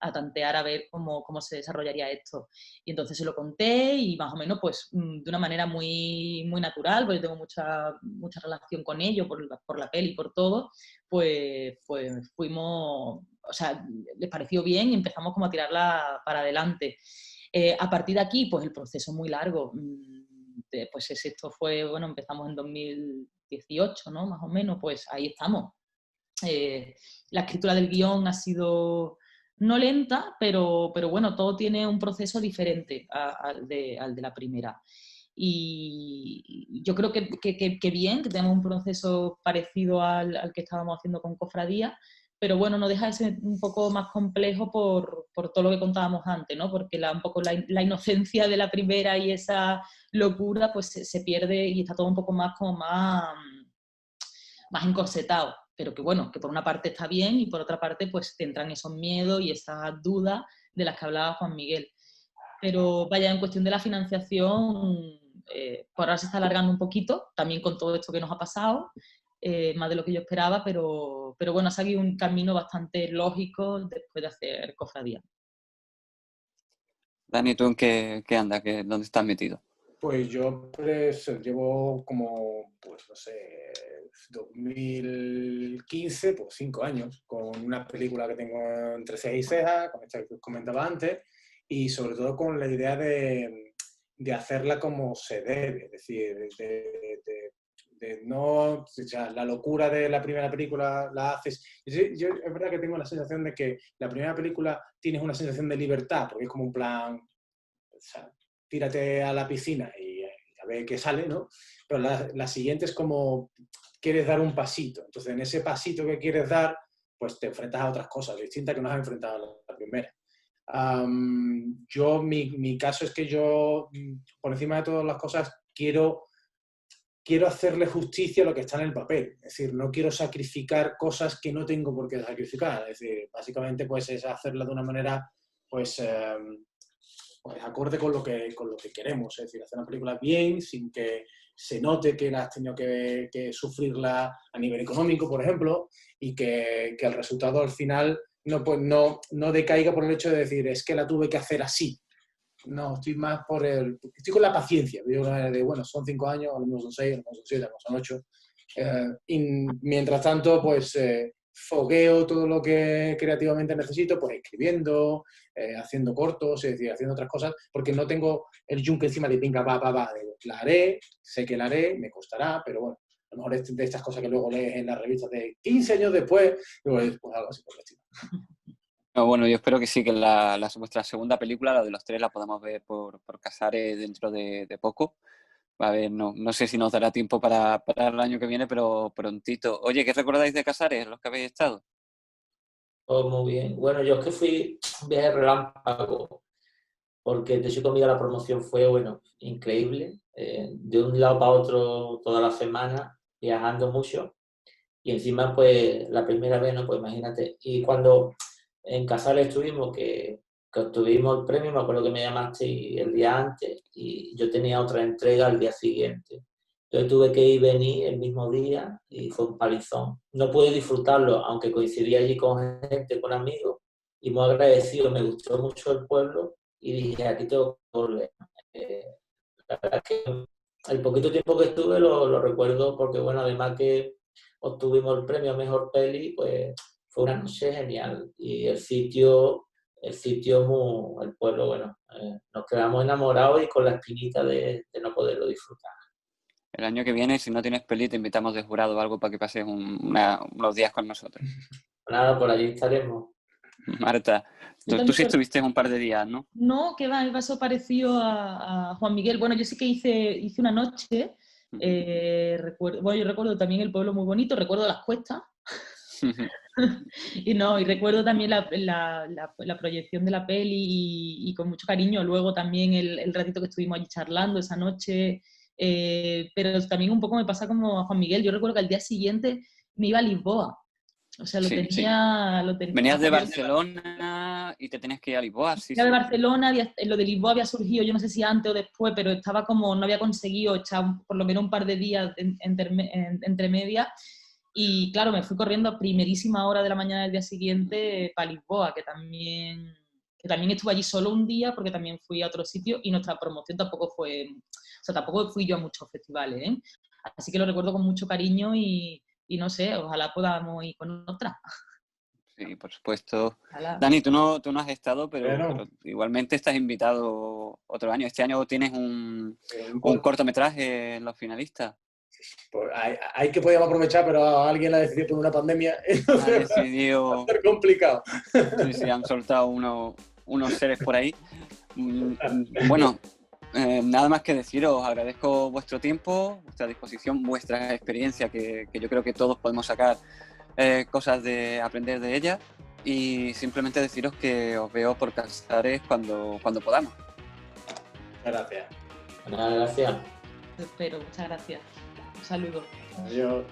A tantear a ver cómo se desarrollaría esto. Y entonces se lo conté y más o menos pues de una manera muy, muy natural, porque tengo mucha relación con ellos por la peli y por todo, pues fuimos, o sea, les pareció bien y empezamos como a tirarla para adelante. A partir de aquí, pues el proceso es muy largo. Pues esto fue, bueno, empezamos en 2018, ¿no? Más o menos, pues ahí estamos. La escritura del guión ha sido no lenta, pero bueno, todo tiene un proceso diferente al de la primera. Y yo creo que bien, que tenemos un proceso parecido al que estábamos haciendo con Cofradía, pero bueno, no deja de ser un poco más complejo por todo lo que contábamos antes, ¿no? Porque un poco la inocencia de la primera y esa locura pues se pierde y está todo un poco más como más encorsetado, pero que bueno, que por una parte está bien y por otra parte pues te entran esos miedos y esas dudas de las que hablaba Juan Miguel. Pero vaya, en cuestión de la financiación, por ahora se está alargando un poquito, también con todo esto que nos ha pasado, más de lo que yo esperaba, pero bueno, ha salido un camino bastante lógico después de hacer Cofradía. Dani, ¿tú en qué andas? ¿Dónde estás metido? Pues yo pues, llevo como, pues no sé, 2015, pues 5 años, con una película que tengo entre ceja y ceja, con esta que os comentaba antes, y sobre todo con la idea de hacerla como se debe, es decir, de no, o sea, la locura de la primera película la haces. Yo es verdad que tengo la sensación de que la primera película tienes una sensación de libertad, porque es como un plan, o sea, tírate a la piscina y a ver qué sale, ¿no? Pero la siguiente es como quieres dar un pasito. Entonces, en ese pasito que quieres dar, pues te enfrentas a otras cosas distintas que no has enfrentado a la primera. Mi caso es que yo, por encima de todas las cosas, quiero hacerle justicia a lo que está en el papel. Es decir, no quiero sacrificar cosas que no tengo por qué sacrificar. Es decir, básicamente pues es hacerla de una manera pues acorde con lo que queremos. Es decir, hacer una película bien, sin que se note que la has tenido que sufrirla a nivel económico, por ejemplo, y que el resultado al final no decaiga por el hecho de decir, es que la tuve que hacer así. No, estoy más estoy con la paciencia. Bueno, son 5 años, a lo mejor son 6, a lo mejor son 7, a lo mejor son 8. Y mientras tanto, pues fogueo todo lo que creativamente necesito, pues escribiendo, haciendo cortos, es decir, haciendo otras cosas, porque no tengo el yunque encima de venga, va. La haré, sé que la haré, me costará, pero bueno, a lo mejor es de estas cosas que luego lees en las revistas de 15 años después, pues algo así por el estilo. No, bueno, yo espero que sí, que vuestra segunda película, la de los 3, la podamos ver por Casares dentro de poco. A ver, no sé si nos dará tiempo para el año que viene, pero prontito. Oye, ¿qué recordáis de Casares, los que habéis estado? Todo muy bien. Bueno, yo es que fui un viaje relámpago, porque de hecho conmigo la promoción fue, bueno, increíble. De un lado para otro toda la semana, viajando mucho. Y encima, pues, la primera vez, ¿no? Pues imagínate. Y cuando en Casares estuvimos, que obtuvimos el premio, me acuerdo que me llamaste el día antes y yo tenía otra entrega al día siguiente. Entonces tuve que ir y venir el mismo día y fue un palizón. No pude disfrutarlo, aunque coincidí allí con gente, con amigos, y muy agradecido. Me gustó mucho el pueblo y dije, aquí tengo que volver. Eh, la verdad es que el poquito tiempo que estuve lo recuerdo porque, bueno, además que obtuvimos el premio a Mejor Peli, pues fue una noche genial. Y el pueblo, bueno, nos quedamos enamorados y con la espinita de no poderlo disfrutar. El año que viene, si no tienes peli, te invitamos de jurado o algo para que pases unos días con nosotros. Nada, por allí estaremos. Marta, Yo tú también sí estuviste un par de días, ¿no? No, que va, me pasó parecido a Juan Miguel. Bueno, yo sí que hice una noche. Yo recuerdo también el pueblo muy bonito, recuerdo las cuestas. Y recuerdo también la proyección de la peli y con mucho cariño. Luego también el ratito que estuvimos allí charlando esa noche. Pero también un poco me pasa como a Juan Miguel. Yo recuerdo que al día siguiente me iba a Lisboa. O sea, Sí. lo tenía. Venías de Barcelona y te tenías que ir a Lisboa, sí. De Barcelona, lo de Lisboa había surgido, yo no sé si antes o después, pero estaba como, no había conseguido echar por lo menos un par de días entre medias. Y claro, me fui corriendo a primerísima hora de la mañana del día siguiente para Lisboa, que también estuve allí solo un día porque también fui a otro sitio y nuestra promoción tampoco tampoco fui yo a muchos festivales, ¿eh? Así que lo recuerdo con mucho cariño y no sé, ojalá podamos ir con otra. Sí, por supuesto. Ojalá. Dani, tú no has estado, pero Bueno. igualmente estás invitado otro año. Este año tienes un cortometraje en los finalistas. Pues hay que podíamos aprovechar, pero alguien la decidió por una pandemia. Ha decidido... Va a ser complicado. Sí, han soltado unos seres por ahí. Bueno, nada más que deciros, agradezco vuestro tiempo, vuestra disposición, vuestra experiencia, que yo creo que todos podemos sacar cosas de aprender de ella, y simplemente deciros que os veo por Casares cuando podamos. Gracias. Nada, gracias. Te espero, muchas gracias. Un saludo. Adiós.